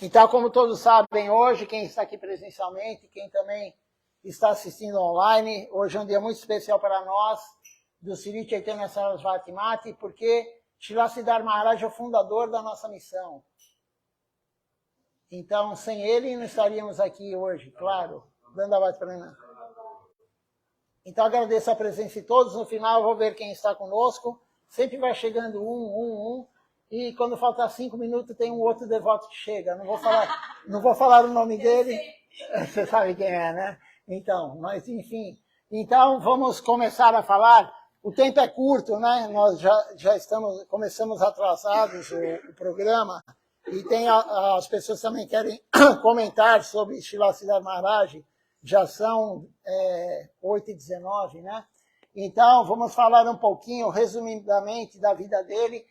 Então, como todos sabem, hoje, quem está aqui presencialmente, quem também está assistindo online, hoje é um dia muito especial para nós, do Sri Chaitanya Sarasvati Mati, porque Srila Siddhar Maharaj é o fundador da nossa missão. Então, sem ele, não estaríamos aqui hoje, claro. Dandavati Pranam. Então, agradeço a presença de todos. No final, eu vou ver quem está conosco. Sempre vai chegando um. E quando faltar 5 minutos, tem um outro devoto que chega. Não vou falar o nome dele. Você sabe quem é, né? Então, mas enfim. Então, vamos começar a falar. O tempo é curto, né? Nós já começamos atrasados o programa. E tem as pessoas também querem comentar sobre Srila Siddhar Maharaj. Já são 8h19, né? Então, vamos falar um pouquinho, resumidamente, da vida dele.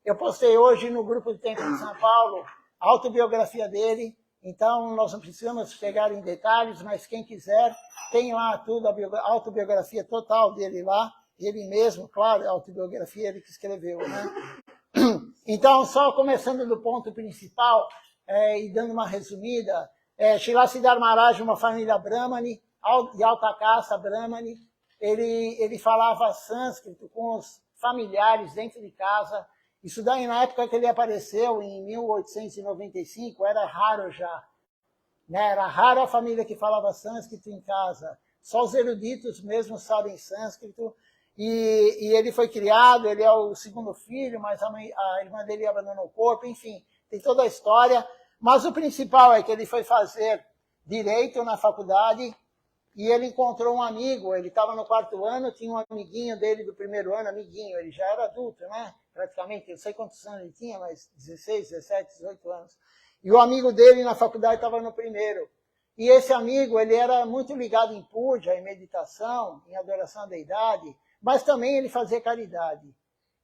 Eu postei hoje no grupo de Templo de São Paulo a autobiografia dele. Então, nós não precisamos chegar em detalhes, mas quem quiser, tem lá tudo, a autobiografia total dele lá. Ele mesmo, claro, a autobiografia ele que escreveu, né? Então, só começando do ponto principal e dando uma resumida, Srila Siddhar Maharaj, uma família Brahmani, de alta caste Brahmani, ele falava sânscrito com os familiares dentro de casa. Isso daí, na época que ele apareceu, em 1895, era raro já. Né? Era raro a família que falava sânscrito em casa. Só os eruditos mesmo sabem sânscrito. E ele foi criado, ele é o segundo filho, mas a irmã dele abandonou o corpo, enfim, tem toda a história. Mas o principal é que ele foi fazer direito na faculdade e ele encontrou um amigo. Ele estava no 4º ano, tinha um amiguinho dele do 1º ano, ele já era adulto, né? Praticamente, eu sei quantos anos ele tinha, mas 16, 17, 18 anos. E o amigo dele na faculdade estava no 1º. E esse amigo, ele era muito ligado em puja, em meditação, em adoração à deidade, mas também ele fazia caridade.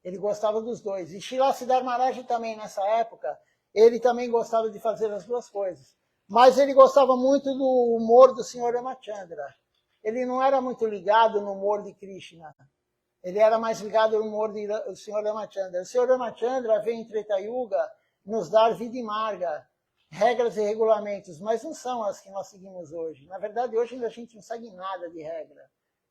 Ele gostava dos dois. E Srila Siddhar Maharaj também, nessa época, ele também gostava de fazer as duas coisas. Mas ele gostava muito do humor do Sr. Ramachandra. Ele não era muito ligado no humor de Krishna. Ele era mais ligado no humor do Sr. Ramachandra. O Sr. Ramachandra veio em Treta Yuga nos dar vida e marga, regras e regulamentos, mas não são as que nós seguimos hoje. Na verdade, hoje ainda a gente não segue nada de regra.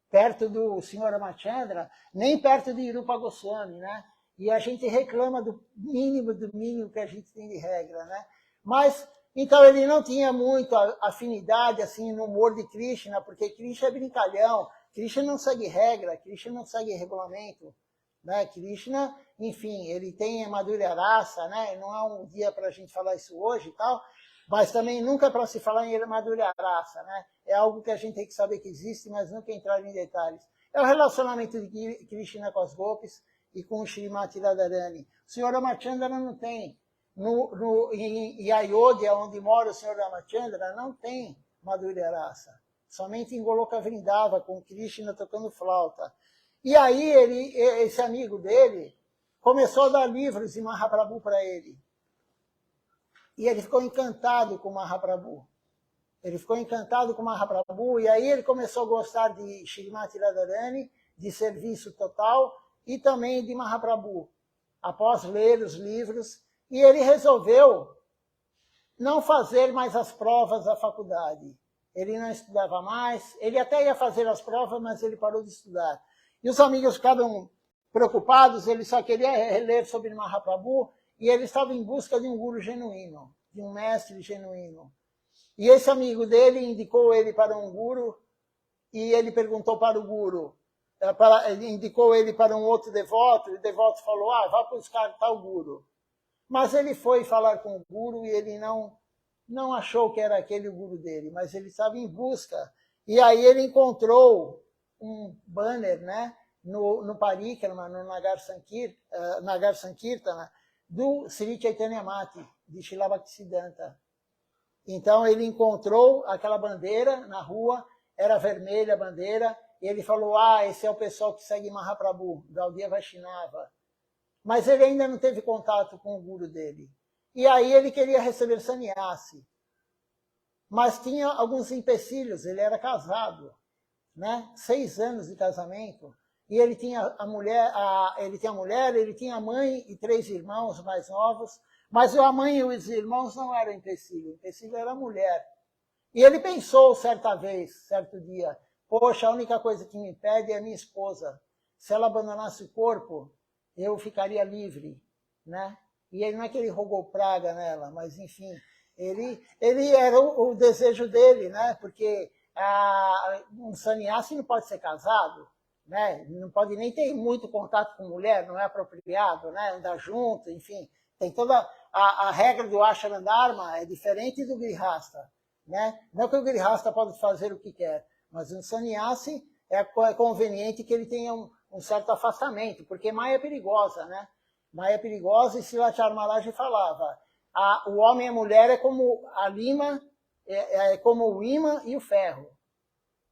Perto do Sr. Ramachandra, nem perto de Rupa Goswami, né? E a gente reclama do mínimo que a gente tem de regra, né? Mas, então, ele não tinha muito afinidade, assim, no humor de Krishna, porque Krishna é brincalhão, Krishna não segue regra, Krishna não segue regulamento, né? Krishna, enfim, ele tem Madhurya Rasa, né? Não é um dia para a gente falar isso hoje e tal, mas também nunca para se falar em Madhurya Rasa, né? É algo que a gente tem que saber que existe, mas nunca entrar em detalhes. É o relacionamento de Krishna com as golpes e com o Srimati Radharani. O Sr. Ramachandra não tem. Em Ayodhya, onde mora o Sr. Ramachandra, não tem Madhurya Rasa. Somente em Goloka Vrindava, com Krishna tocando flauta. E aí, esse amigo dele começou a dar livros de Mahaprabhu para ele. E ele ficou encantado com Mahaprabhu. E aí ele começou a gostar de Srimati Radharani, de serviço total, e também de Mahaprabhu. Após ler os livros, e ele resolveu não fazer mais as provas da faculdade. Ele não estudava mais, ele até ia fazer as provas, mas ele parou de estudar. E os amigos ficaram preocupados, ele só queria ler sobre Mahaprabhu, e ele estava em busca de um guru genuíno, de um mestre genuíno. E esse amigo dele indicou ele para um guru, e ele perguntou para o guru, ele indicou ele para um outro devoto, e o devoto falou, vá buscar tal guru. Mas ele foi falar com o guru e ele não achou que era aquele o guru dele, mas ele estava em busca. E aí ele encontrou um banner, né, no Parikrama, no Nagar Sankirtana, do Sri Chaitanya Mati, de Srila Bhaktisiddhanta. Então ele encontrou aquela bandeira na rua, era vermelha a bandeira, e ele falou, esse é o pessoal que segue Mahaprabhu, Gaudiya Vaishnava. Mas ele ainda não teve contato com o guru dele. E aí ele queria receber sannyasi. Mas tinha alguns empecilhos, ele era casado, né? 6 anos de casamento. E ele tinha a mulher, ele tinha a mãe e 3 irmãos mais novos. Mas a mãe e os irmãos não eram empecilho. O empecilho era a mulher. E ele pensou certa vez, certo dia, poxa, a única coisa que me impede é a minha esposa. Se ela abandonasse o corpo, eu ficaria livre, né? E ele não é que ele rogou praga nela, mas enfim, ele era o desejo dele, né? Porque um sannyasi não pode ser casado, né? Não pode nem ter muito contato com mulher, não é apropriado, né? Andar junto, enfim. Tem toda a regra do Ashram Dharma é diferente do Grihasta, né? Não que o Grihasta pode fazer o que quer, mas um sannyasi é conveniente que ele tenha um certo afastamento, porque Maya é perigosa, né? Maya é perigosa e Srila Maharaj falava, o homem e a mulher é como a lima, é como o imã e o ferro.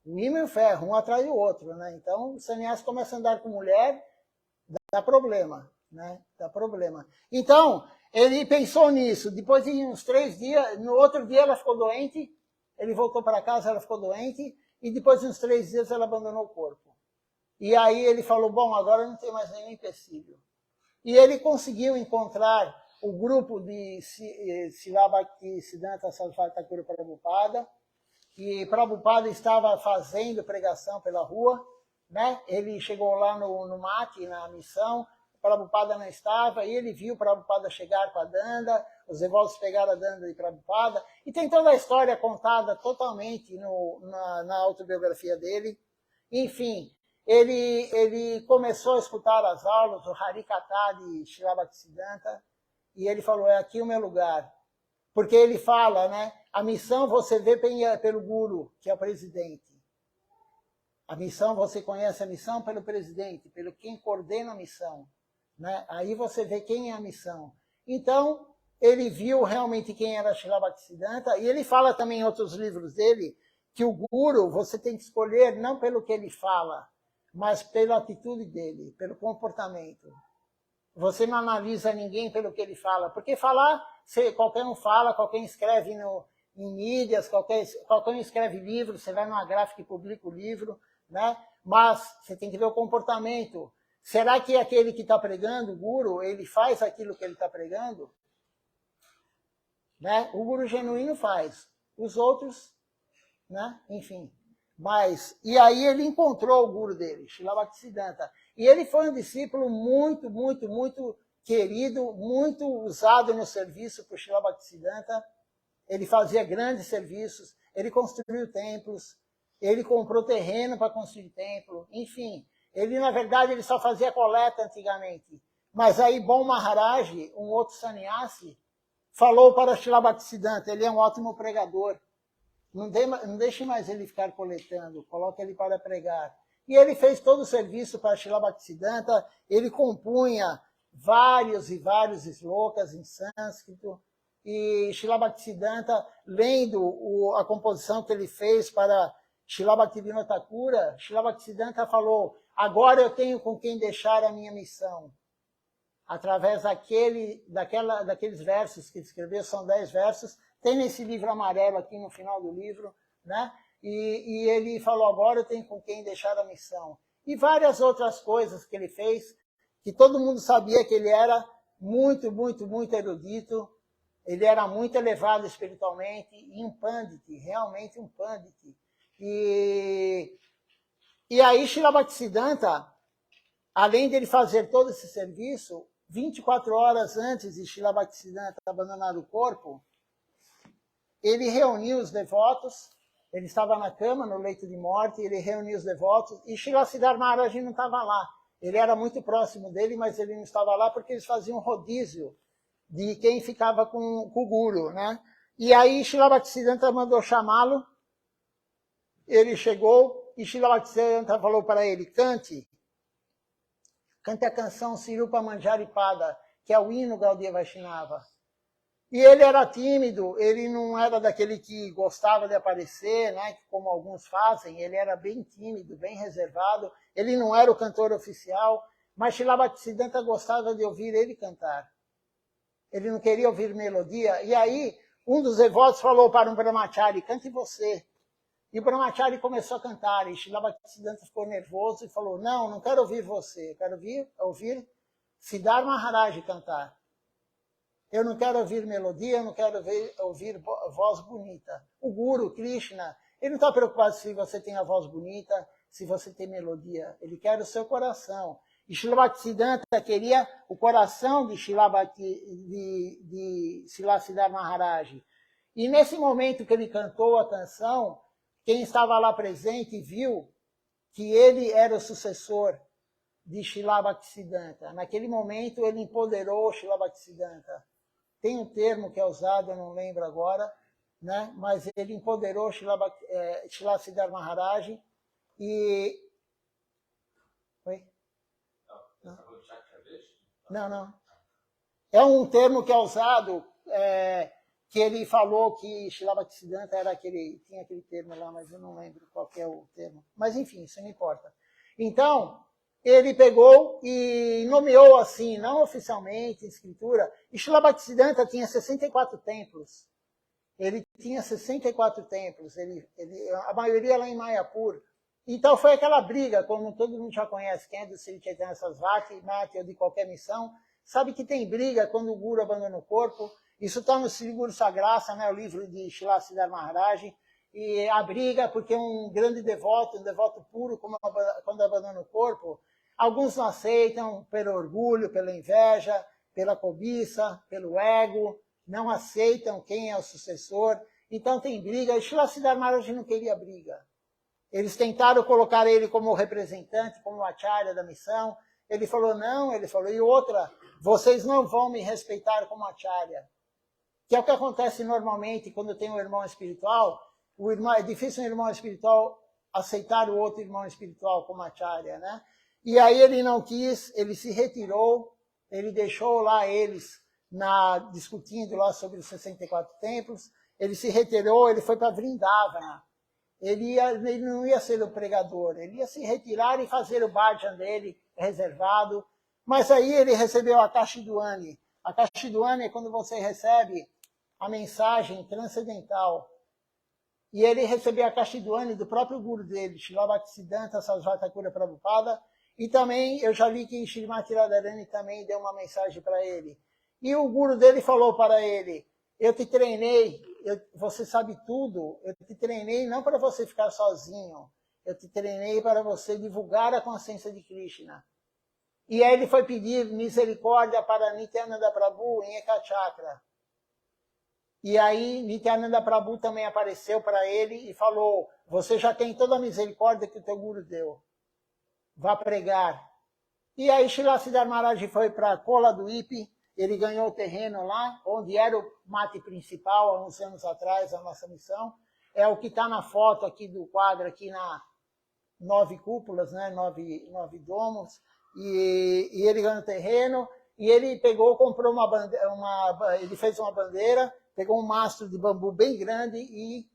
O imã e o ferro, um atrai o outro, né? Então, o sannyasi começa a andar com mulher, dá problema, né? Dá problema. Então, ele pensou nisso. Depois de uns 3 dias, no outro dia ela ficou doente, ele voltou para casa, ela ficou doente, e depois de uns 3 dias ela abandonou o corpo. E aí ele falou, bom, agora não tem mais nenhum empecilho. E ele conseguiu encontrar o grupo de Srila Bhaktisiddhanta Saraswati Thakur Prabhupada, e Prabhupada estava fazendo pregação pela rua, né? Ele chegou lá no mate, na missão, Prabhupada não estava, e ele viu Prabhupada chegar com a Danda, os devotos pegaram a Danda de Prabhupada, e tem toda a história contada totalmente na autobiografia dele. Enfim, ele começou a escutar as aulas, o Harikatha de Srila Bhaktisiddhanta, e ele falou, é aqui o meu lugar. Porque ele fala, né? A missão você vê pelo guru, que é o presidente. A missão, você conhece a missão pelo presidente, pelo quem coordena a missão, né? Aí você vê quem é a missão. Então, ele viu realmente quem era Srila Bhaktisiddhanta, e ele fala também em outros livros dele, que o guru você tem que escolher não pelo que ele fala, mas pela atitude dele, pelo comportamento. Você não analisa ninguém pelo que ele fala, porque falar, qualquer um fala, qualquer um escreve em mídias, qualquer um escreve livro, você vai numa gráfica e publica o livro, né? Mas você tem que ver o comportamento. Será que aquele que está pregando, o guru, ele faz aquilo que ele está pregando? Né? O guru genuíno faz, os outros, né? Enfim. Mas, e aí ele encontrou o guru dele, Srila Bhaktisiddhanta. E ele foi um discípulo muito, muito, muito querido, muito usado no serviço por Srila Bhaktisiddhanta. Ele fazia grandes serviços, ele construiu templos, ele comprou terreno para construir templo, enfim. Ele, na verdade, ele só fazia coleta antigamente. Mas aí, Bom Maharaj, um outro sannyasi, falou para Srila Bhaktisiddhanta, ele é um ótimo pregador. Não deixe mais ele ficar coletando, coloque ele para pregar. E ele fez todo o serviço para Srila Bhaktisiddhanta, ele compunha vários e vários slokas em sânscrito, e Srila Bhaktisiddhanta, lendo a composição que ele fez para Srila Bhaktivinoda Thakura, Srila Bhaktisiddhanta falou, agora eu tenho com quem deixar a minha missão. Através daqueles versos que ele escreveu, são 10 versos, tem nesse livro amarelo aqui no final do livro, né? E ele falou, agora eu tenho com quem deixar a missão. E várias outras coisas que ele fez, que todo mundo sabia que ele era muito, muito, muito erudito, ele era muito elevado espiritualmente, e um pandit, realmente um pandit. E aí Srila Bhaktisiddhanta, além de ele fazer todo esse serviço, 24 horas antes de Srila Bhaktisiddhanta abandonar o corpo, ele reuniu os devotos, ele estava na cama, no leito de morte, ele reuniu os devotos, e Srila Siddhartha Maharaj não estava lá. Ele era muito próximo dele, mas ele não estava lá porque eles faziam rodízio de quem ficava com o guru, né? E aí Srila Bhaktisiddhanta mandou chamá-lo, ele chegou, e Srila Bhaktisiddhanta falou para ele, cante a canção Sirupa Manjaripada, que é o hino Gaudiya Vaishnava. E ele era tímido, ele não era daquele que gostava de aparecer, né, como alguns fazem, ele era bem tímido, bem reservado, ele não era o cantor oficial, mas Srila Bhaktisiddhanta gostava de ouvir ele cantar. Ele não queria ouvir melodia, e aí um dos devotos falou para um brahmachari, cante você. E o brahmachari começou a cantar, e Srila Bhaktisiddhanta ficou nervoso e falou, não quero ouvir você, quero ouvir Siddhartha Maharaj cantar. Eu não quero ouvir melodia, eu não quero ouvir voz bonita. O Guru, Krishna, ele não está preocupado se você tem a voz bonita, se você tem melodia. Ele quer o seu coração. E Srila Bhaktisiddhanta queria o coração de Srila Siddhar Maharaj. E nesse momento que ele cantou a canção, quem estava lá presente viu que ele era o sucessor de Srila Bhaktisiddhanta. Naquele momento ele empoderou Srila Bhaktisiddhanta. Tem um termo que é usado, eu não lembro agora, né? Mas ele empoderou Srila Siddhar Maharaj e... Oi? Não. É um termo que é usado, que ele falou que Srila Bhaktisiddhanta tinha aquele termo lá, mas eu não lembro qual que é o termo. Mas enfim, isso não importa. Então, ele pegou e nomeou assim, não oficialmente, em escritura, e Srila Bhaktisiddhanta tinha 64 templos. Ele tinha 64 templos, a maioria lá em Mayapur. Então foi aquela briga, como todo mundo já conhece, quem é do Sri Chaitanya Sarasvati, Mati ou de qualquer missão, sabe que tem briga quando o Guru abandona o corpo. Isso está no Sri Guru Sagrasa, né, o livro de Srila Siddhar Maharaj. E a briga, porque um grande devoto, um devoto puro, quando abandona o corpo, alguns não aceitam pelo orgulho, pela inveja, pela cobiça, pelo ego, não aceitam quem é o sucessor. Então tem briga. E Srila Siddhar Maharaj não queria briga. Eles tentaram colocar ele como representante, como acharya da missão. Ele falou não, e outra, vocês não vão me respeitar como acharya. Que é o que acontece normalmente quando tem um irmão espiritual. É difícil um irmão espiritual aceitar o outro irmão espiritual como acharya, né? E aí ele não quis, ele se retirou, ele deixou lá eles discutindo lá sobre os 64 templos, ele se retirou, ele foi para Vrindavana. Ele não ia ser o pregador, ele ia se retirar e fazer o bhajan dele reservado. Mas aí ele recebeu a Kashidwani. A Kashidwani é quando você recebe a mensagem transcendental. E ele recebeu a Kashidwani do próprio guru dele, Srila Bhaktisiddhanta Sarasvati Thakura Prabhupada. E também, eu já li que Srimati Radharani também deu uma mensagem para ele. E o guru dele falou para ele, eu te treinei, você sabe tudo, eu te treinei não para você ficar sozinho, eu te treinei para você divulgar a consciência de Krishna. E aí ele foi pedir misericórdia para Nityananda Prabhu em Ekachakra. E aí Nityananda Prabhu também apareceu para ele e falou, você já tem toda a misericórdia que o teu guru deu. Vá pregar. E aí Srila Siddhar Maharaj foi para Kola do Ipe, ele ganhou o terreno lá, onde era o mate principal, há uns anos atrás, a nossa missão. É o que está na foto aqui do quadro, aqui na 9 cúpulas, né, 9 domos. E ele ganhou o terreno, e ele pegou, comprou uma bandeira, ele fez uma bandeira, pegou um mastro de bambu bem grande e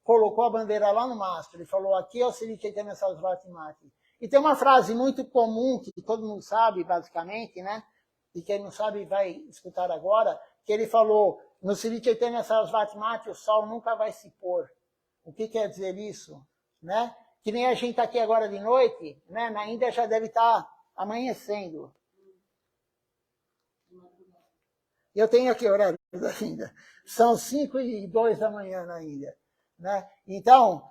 colocou a bandeira lá no mastro. Ele falou, aqui é o Sri Chaitanya Sarasvati Mati. E tem uma frase muito comum, que todo mundo sabe, basicamente, né? E quem não sabe vai escutar agora, que ele falou, no Sri Chaitanya Sarasvati Mati, o sol nunca vai se pôr. O que quer dizer isso? Né? Que nem a gente está aqui agora de noite, né? Na Índia já deve estar amanhecendo. Eu tenho aqui horário da Índia. São 5:02 da manhã na Índia. Né? Então,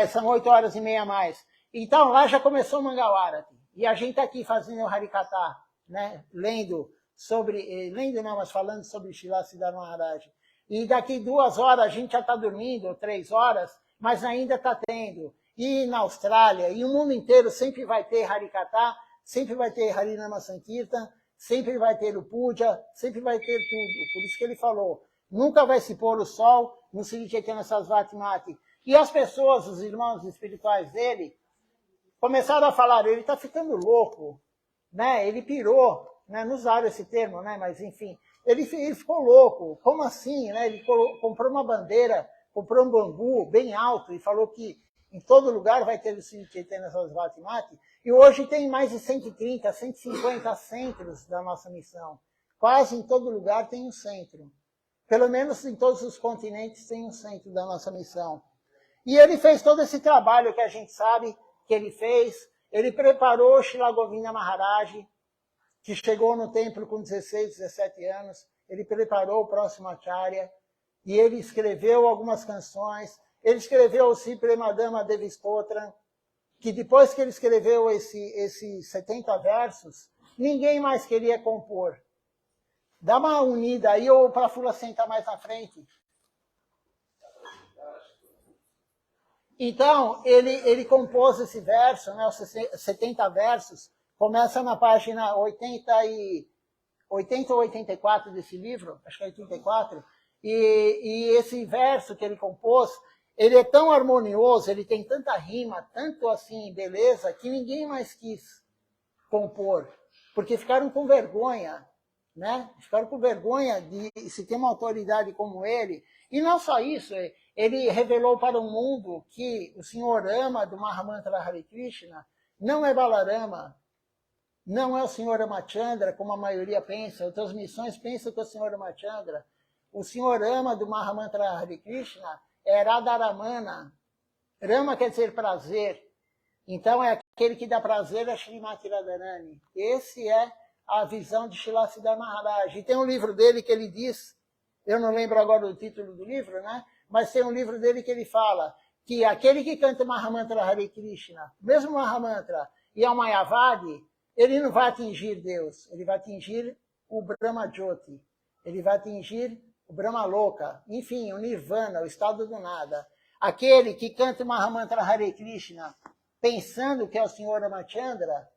são 8h30 a mais. Então, lá já começou o Mangalarati. E a gente está aqui fazendo o Harikata, né? Lendo não, mas falando sobre Srila Siddhar Maharaj. E daqui 2 horas a gente já está dormindo, ou 3 horas, mas ainda está tendo. E na Austrália, e o mundo inteiro sempre vai ter Harikata, sempre vai ter Harinama Sankirtan, sempre vai ter o Puja, sempre vai ter tudo. Por isso que ele falou, nunca vai se pôr o sol no Sri Chaitanya Sarasvati Mati. E as pessoas, os irmãos espirituais dele, começaram a falar, ele está ficando louco, né? Ele pirou, né? Não usaram esse termo, né? Mas enfim, ele ficou louco. Como assim? Né? Ele comprou uma bandeira, comprou um bambu bem alto e falou que em todo lugar vai ter o Sri Chaitanya Sarasvati Mati. E hoje tem mais de 130, 150 centros da nossa missão. Quase em todo lugar tem um centro. Pelo menos em todos os continentes tem um centro da nossa missão. E ele fez todo esse trabalho que a gente sabe que ele fez. Ele preparou Srila Govinda Maharaj, que chegou no templo com 16, 17 anos. ele preparou o próximo Acharya, e ele escreveu algumas canções, ele escreveu o Si Premadama Devi Stotram, que depois que ele escreveu esses 70 versos, ninguém mais queria compor. Dá uma unida aí, ou para a Fula sentar mais na frente. Então, ele compôs esse verso, né, os 70 versos, começa na página 80 ou 84 desse livro, acho que é 84, e esse verso que ele compôs, ele é tão harmonioso, ele tem tanta rima, tanto assim, beleza, que ninguém mais quis compor, porque ficaram com vergonha, né? Ficaram com vergonha de se ter uma autoridade como ele. E não só isso, ele revelou para o mundo que o Senhor Ama do Mahamantra Hare Krishna não é Balarama, não é o Senhor Ramachandra, como a maioria pensa, outras missões pensam que é o Senhor Ramachandra. O Senhor Ama do Mahamantra Hare Krishna é Radharamana. Rama quer dizer prazer. Então é aquele que dá prazer a Srimati Radharani. Esse é a visão de Srila Siddhar Maharaj. E tem um livro dele que ele diz, eu não lembro agora o título do livro, né? Mas tem um livro dele que ele fala que aquele que canta Mahamantra Hare Krishna, mesmo Mahamantra, e é o Mayavadi, ele não vai atingir Deus, ele vai atingir o Brahma Jyoti, ele vai atingir o Brahma Loka, enfim, o Nirvana, o estado do nada. Aquele que canta Mahamantra Hare Krishna pensando que é o Senhor Ramachandra,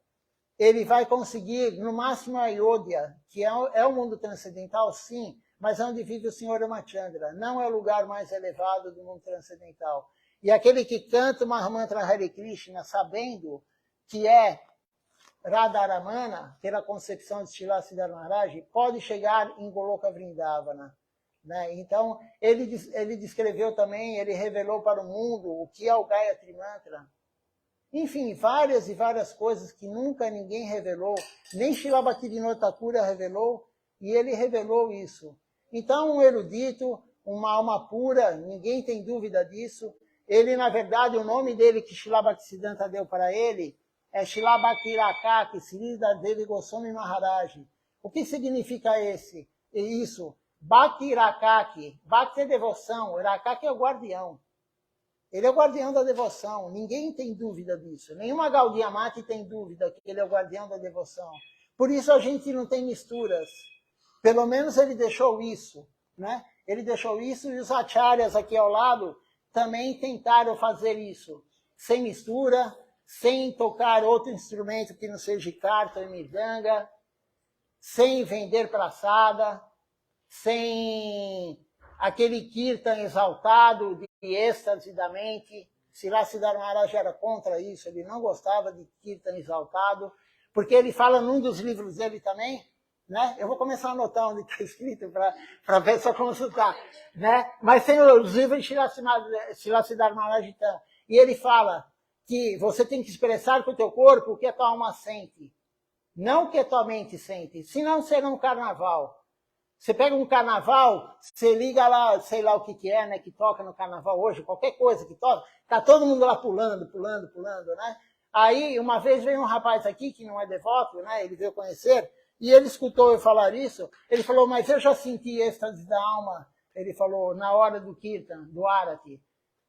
ele vai conseguir, no máximo, a Ayodhya, que é o mundo transcendental, sim, mas é onde vive o Senhor Ramachandra. Não é o lugar mais elevado do mundo transcendental. E aquele que canta o Mahamantra Hare Krishna, sabendo que é Radharamana, pela concepção de Srila Siddhar Maharaj, pode chegar em Goloka Vrindavana. Né? Então, ele descreveu também, ele revelou para o mundo o que é o Gayatri Mantra. Enfim, várias e várias coisas que nunca ninguém revelou, nem Srila Bhaktivinoda Thakura revelou, e ele revelou isso. Então, um erudito, uma alma pura, ninguém tem dúvida disso. Ele, na verdade, o nome dele que Srila Bhaktisiddhanta deu para ele é Srila Bhaktirakaki Sridhar Devi Goswami Maharaj. O que significa isso? Bhaktirakaki. Bhakti é devoção, Rakaki é o guardião. Ele é o guardião da devoção, ninguém tem dúvida disso. Nenhuma Gaudiya Mati tem dúvida que ele é o guardião da devoção. Por isso a gente não tem misturas. Pelo menos ele deixou isso, né? Ele deixou isso e os acharyas aqui ao lado também tentaram fazer isso. Sem mistura, sem tocar outro instrumento que não seja karta e mirdanga, sem vender praçada, sem aquele kirtan exaltado de êxtase da mente. Srila Siddhar Maharaj era contra isso, ele não gostava de kirtan exaltado, porque ele fala num dos livros dele também, né? Eu vou começar a anotar onde está escrito para ver se eu consultar, né? Mas tem os livros de Srila Siddhar Maharaj, e ele fala que você tem que expressar com o teu corpo o que a tua alma sente, não o que a tua mente sente, senão será um carnaval. Você pega um carnaval, você liga lá, sei lá o que é, né, que toca no carnaval hoje, qualquer coisa que toca, tá todo mundo lá pulando, né? Aí, uma vez veio um rapaz aqui, que não é devoto, né, ele veio conhecer, e ele escutou eu falar isso, ele falou, mas eu já senti êxtase da alma, ele falou, na hora do Kirtan, do Arati.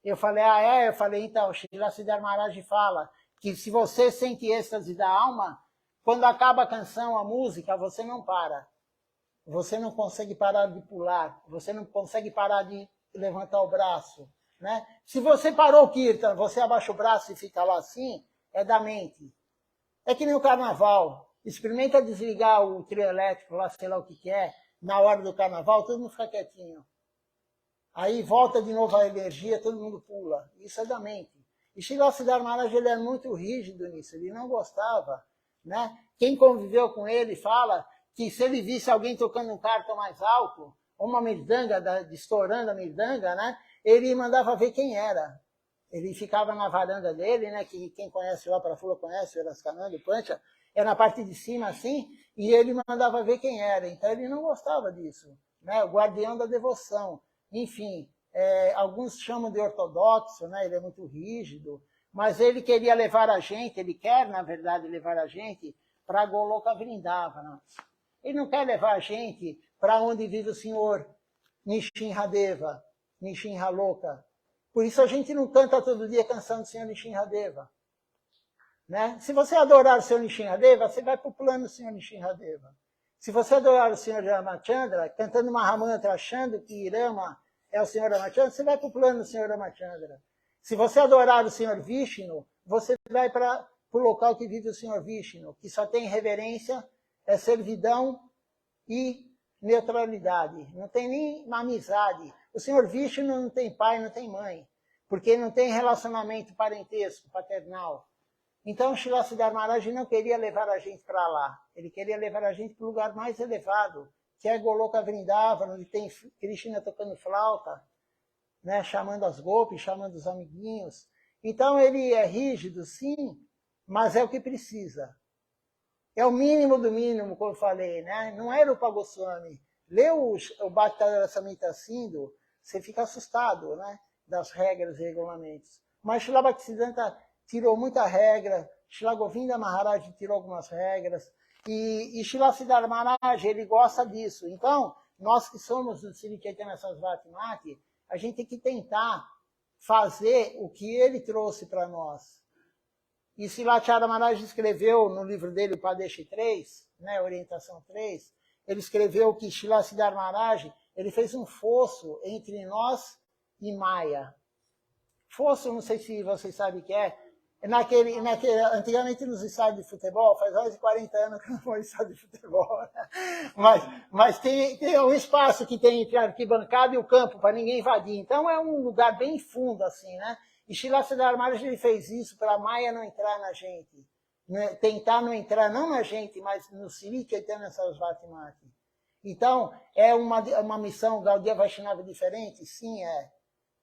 Eu falei, ah, é? Eu falei, então, Srila Siddhar Maharaj fala que se você sente êxtase da alma, quando acaba a canção, a música, você não para. Você não consegue parar de pular, você não consegue parar de levantar o braço, né? Se você parou o Kirtan, você abaixa o braço e fica lá assim, é da mente. É que nem o carnaval. Experimenta desligar o trio elétrico lá, sei lá o que é, na hora do carnaval, todo mundo fica quietinho. Aí volta de novo a energia, todo mundo pula. Isso é da mente. E Srila Siddhar Maharaj, ele é muito rígido nisso, ele não gostava, né? Quem conviveu com ele fala que se ele visse alguém tocando um karta mais alto, ou uma mirdanga, estourando a mirdanga, né, ele mandava ver quem era. Ele ficava na varanda dele, né, que quem conhece lá para Fula conhece, o Rascananda, o Pancha, é na parte de cima assim, e ele mandava ver quem era. Então ele não gostava disso, né, o guardião da devoção. Enfim, alguns chamam de ortodoxo, né, ele é muito rígido, mas ele queria levar a gente, ele quer, na verdade, levar a gente para Goloka Vrindavana. Ele não quer levar a gente para onde vive o senhor Nishinradeva, Nishinraloka. Por isso a gente não canta todo dia a canção do senhor Nishinradeva. Né? Se você adorar o senhor Nishinradeva, você vai para o plano do senhor Nishinradeva. Se você adorar o senhor Ramachandra, cantando Mahamantra, achando que Rama é o senhor Ramachandra, você vai para o plano do senhor Ramachandra. Se você adorar o senhor Vishnu, você vai para o local que vive o senhor Vishnu, que só tem reverência, é servidão e neutralidade. Não tem nem amizade. O senhor Vishnu não tem pai, não tem mãe, porque não tem relacionamento parentesco, paternal. Então, Srila Siddhar Maharaj não queria levar a gente para lá. Ele queria levar a gente para o lugar mais elevado, que é Goloka Vrindavana, onde tem Krishna tocando flauta, né, chamando as golpes, chamando os amiguinhos. Então, ele é rígido, sim, mas é o que precisa. É o mínimo do mínimo, como eu falei, né? Não era o Rupa Goswami. Lê o Bhaktara Samhita Sindhu, você fica assustado, né, das regras e regulamentos. Mas Srila Bhaktisiddhanta tirou muita regra, Srila Govinda Maharaj tirou algumas regras, e Srila Siddhar Maharaj, ele gosta disso. Então, nós que somos do Sri Chaitanya Sarasvati Mati, a gente tem que tentar fazer o que ele trouxe para nós. E Srila Maharaj escreveu no livro dele, o Padeshi 3, né, Orientação 3, ele escreveu que Srila Siddhar Maharaj, ele fez um fosso entre nós e Maya. Fosso, não sei se vocês sabem o que é, antigamente nos estádios de futebol, faz mais de 40 anos que eu não vou em estádio de futebol, né? mas tem um espaço que tem entre a arquibancada e o campo, para ninguém invadir. Então é um lugar bem fundo, assim, né? E Srila Siddhar Maharaj ele fez isso para a Maya não entrar na gente. Né? Tentar não entrar, não na gente, mas no Sri Chaitanya Sarasvati Mati. Então, é uma missão Gaudiya Vaishnava diferente? Sim, é.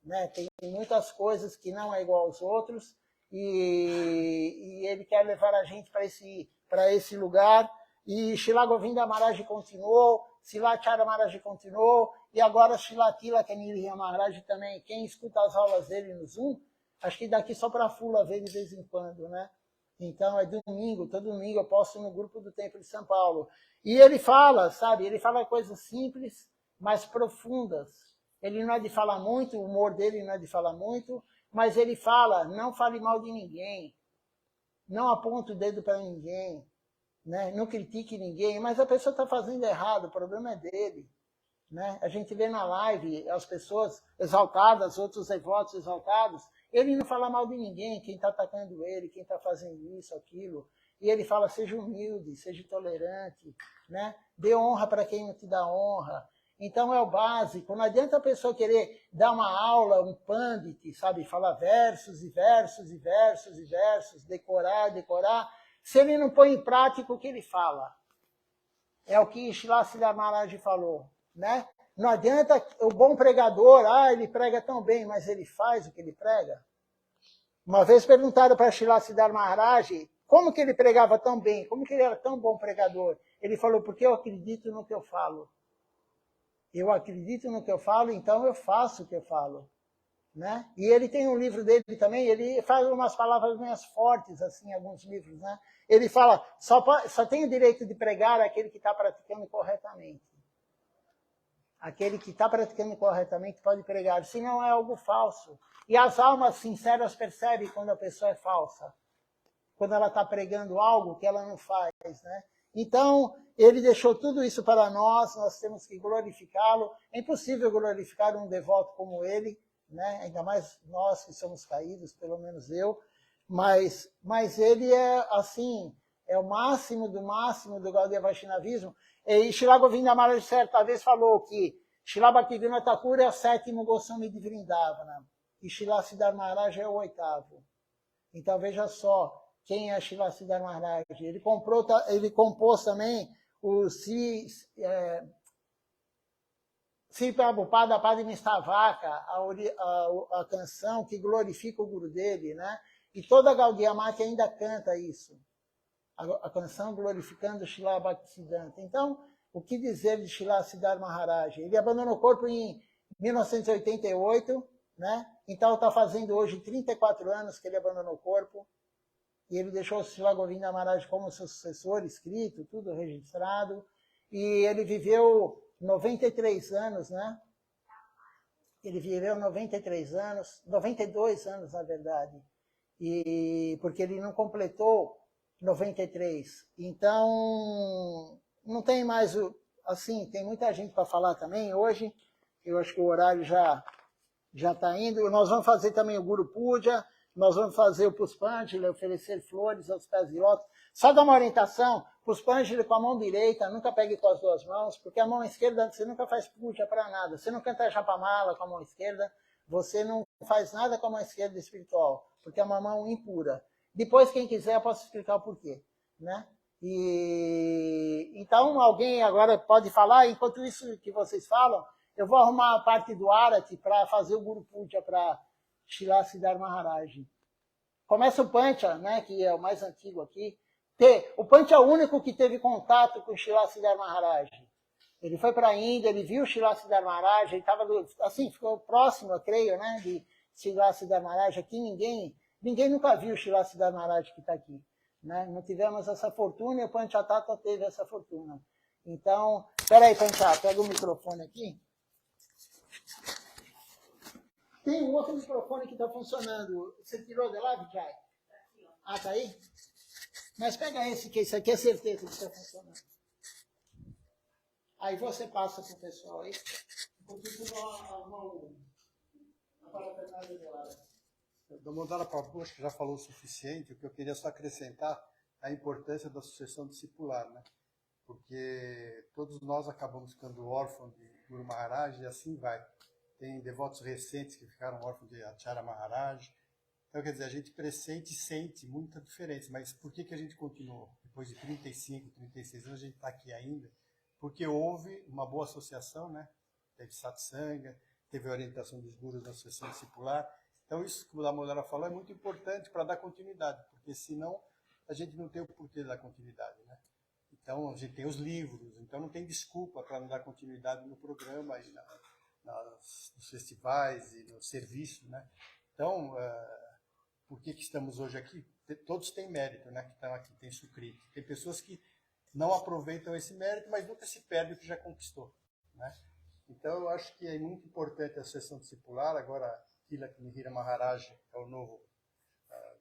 Né? Tem muitas coisas que não é igual aos outros, e ele quer levar a gente para esse lugar. E Srila Govinda Maharaj continuou, Srila Acharya Maharaj continuou, e agora Srila Tilaka Nirya Maharaj também. Quem escuta as aulas dele no Zoom, acho que daqui só para a Fula ver de vez em quando, né? Então é domingo, todo domingo eu posto no grupo do Templo de São Paulo. E ele fala, sabe, ele fala coisas simples, mas profundas. Ele não é de falar muito, o humor dele não é de falar muito, mas ele fala, não fale mal de ninguém, não aponte o dedo para ninguém, né? Não critique ninguém, mas a pessoa está fazendo errado, o problema é dele. Né? A gente vê na live as pessoas exaltadas, outros devotos exaltados, ele não fala mal de ninguém, quem está atacando ele, quem está fazendo isso, aquilo, e ele fala, seja humilde, seja tolerante, né? Dê honra para quem não te dá honra. Então é o básico, não adianta a pessoa querer dar uma aula, um pandit, sabe, falar versos e versos e versos e versos, decorar, se ele não põe em prática o que ele fala. É o que Srila Siddhar Maharaj falou, né? Não adianta o bom pregador, ele prega tão bem, mas ele faz o que ele prega. Uma vez perguntaram para Srila Siddhar Maharaj como que ele pregava tão bem, como que ele era tão bom pregador. Ele falou, porque eu acredito no que eu falo. Eu acredito no que eu falo, então eu faço o que eu falo. Né? E ele tem um livro dele também, ele faz umas palavras mais fortes, assim, em alguns livros. Né? Ele fala, só tem o direito de pregar aquele que está praticando corretamente. Aquele que está praticando corretamente pode pregar, senão é algo falso. E as almas sinceras percebem quando a pessoa é falsa. Quando ela está pregando algo que ela não faz. Né? Então, ele deixou tudo isso para nós temos que glorificá-lo. É impossível glorificar um devoto como ele, né? Ainda mais nós que somos caídos, pelo menos eu. Mas ele é assim, é o máximo do Gaudiya Vaishnavismo. E Srila Govinda Maharaj certa vez falou que Srila Bhaktivinoda Thakur é o 7º Goswami de Vrindavana e Srila Siddhar Maharaj é o 8º. Então veja só quem é Srila Siddhar Maharaj. Ele compôs também o Sri Prabhupada Padmistavaka, a canção que glorifica o Guru dele, né? E toda a Gaudiya Mata ainda canta isso. A canção glorificando Srila Bhaktisiddhanta. Então, o que dizer de Srila Siddhar Maharaj? Ele abandonou o corpo em 1988, né? Então está fazendo hoje 34 anos que ele abandonou o corpo. E ele deixou o Srila Govinda Maharaj como seu sucessor, escrito, tudo registrado. E ele viveu 93 anos, né? Ele viveu 93 anos, 92 anos, na verdade, porque ele não completou 93. Então, não tem mais, assim, tem muita gente para falar também hoje, eu acho que o horário já está indo. Nós vamos fazer também o Guru Puja, nós vamos fazer o Puspanjali, oferecer flores aos pés de lótus. Só dar uma orientação, Puspanjali com a mão direita, nunca pegue com as duas mãos, porque a mão esquerda você nunca faz puja para nada. Você não canta Japamala com a mão esquerda, você não faz nada com a mão esquerda espiritual, porque é uma mão impura. Depois, quem quiser, eu posso explicar o porquê, né? Então, alguém agora pode falar, enquanto isso que vocês falam, eu vou arrumar a parte do Arati para fazer o Guru Puja para Srila Siddhar Maharaj. Começa o Pancha, né, que é o mais antigo aqui. O Pancha é o único que teve contato com Srila Siddhar Maharaj. Ele foi para a Índia, ele viu Srila Siddhar Maharaj, ele estava assim, ficou próximo, eu creio, né, de Srila Siddhar Maharaj. Aqui ninguém nunca viu Srila Siddhar Maharaj que está aqui. Né? Não tivemos essa fortuna e o Panchatattva teve essa fortuna. Então, peraí, Pancha, pega o microfone aqui. Tem um outro microfone que está funcionando. Você tirou de lá, Vijay? Ah, tá aí? Mas pega esse, que esse aqui é certeza que está funcionando. Aí você passa para o pessoal aí. Porque tudo a parafernália de lá. Damodara Prabhu, acho que já falou o suficiente. O que eu queria só acrescentar é a importância da sucessão discipular, né? Porque todos nós acabamos ficando órfãos de Guru Maharaj e assim vai. Tem devotos recentes que ficaram órfãos de Acharya Maharaj. Então, quer dizer, a gente pressente e sente muita diferença. Mas por que a gente continuou? Depois de 35, 36 anos, a gente está aqui ainda. Porque houve uma boa associação, né? Teve satsanga, teve a orientação dos gurus na sucessão discipular. Então, isso que o Damodara falou é muito importante para dar continuidade, porque senão a gente não tem o porquê dar continuidade, né? Então, a gente tem os livros, então não tem desculpa para não dar continuidade no programa e nos festivais e no serviço, né? Então, por que estamos hoje aqui? Todos têm mérito, né? Que estão aqui, tem sucrito. Tem pessoas que não aproveitam esse mérito, mas nunca se perde o que já conquistou, né? Então, eu acho que é muito importante a sessão discipular. Agora, Tilak Mihira Maharaj é o novo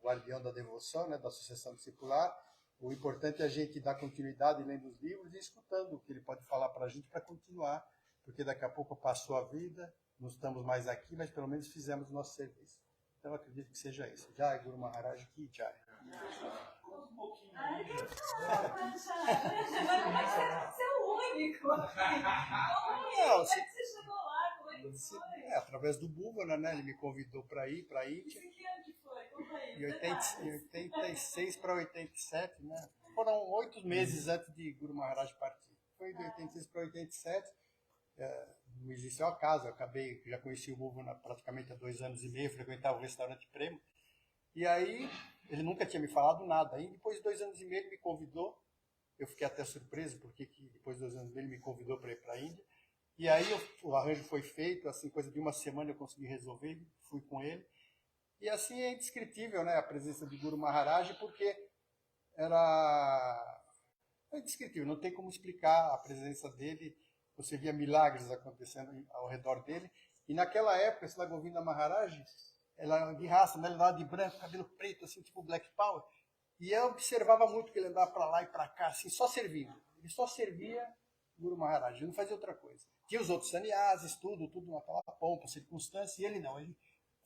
guardião da devoção, né, da associação discipular. O importante é a gente dar continuidade lendo os livros e escutando o que ele pode falar para a gente para continuar, porque daqui a pouco passou a vida, não estamos mais aqui, mas pelo menos fizemos o nosso serviço. Então, eu acredito que seja isso. Jai, Guru Maharaj Ki Jai. Um pouquinho. Você é o único. Como é que você chegou lá? Como é que foi? Através do Bhuvana, né? Ele me convidou para ir para a Índia. Isso que ano que foi? Conta aí. Em 86 para 87, né? Foram 8 meses antes de Guru Maharaj partir. Foi de 86 para 87. Não existiu acaso. Eu já conheci o Bhuvana praticamente há 2 anos e meio, frequentava o restaurante Prema. E aí, ele nunca tinha me falado nada. Aí, depois de 2 anos e meio, ele me convidou. Eu fiquei até surpreso, porque depois de 2 anos e meio, ele me convidou para ir para a Índia. E aí, o arranjo foi feito, assim, coisa de 1 semana eu consegui resolver, fui com ele. E assim é indescritível, né, a presença de Guru Maharaj, porque é indescritível, não tem como explicar a presença dele. Você via milagres acontecendo ao redor dele. E naquela época, esse Govinda Maharaj, ela de raça, né? Ele andava de branco, cabelo preto, assim, tipo Black Power. E eu observava muito que ele andava para lá e para cá, assim, só servindo. Ele só servia Guru Maharaj, ele não fazia outra coisa. Tinha os outros sannyasis, tudo naquela pompa, circunstância, e ele não. Ele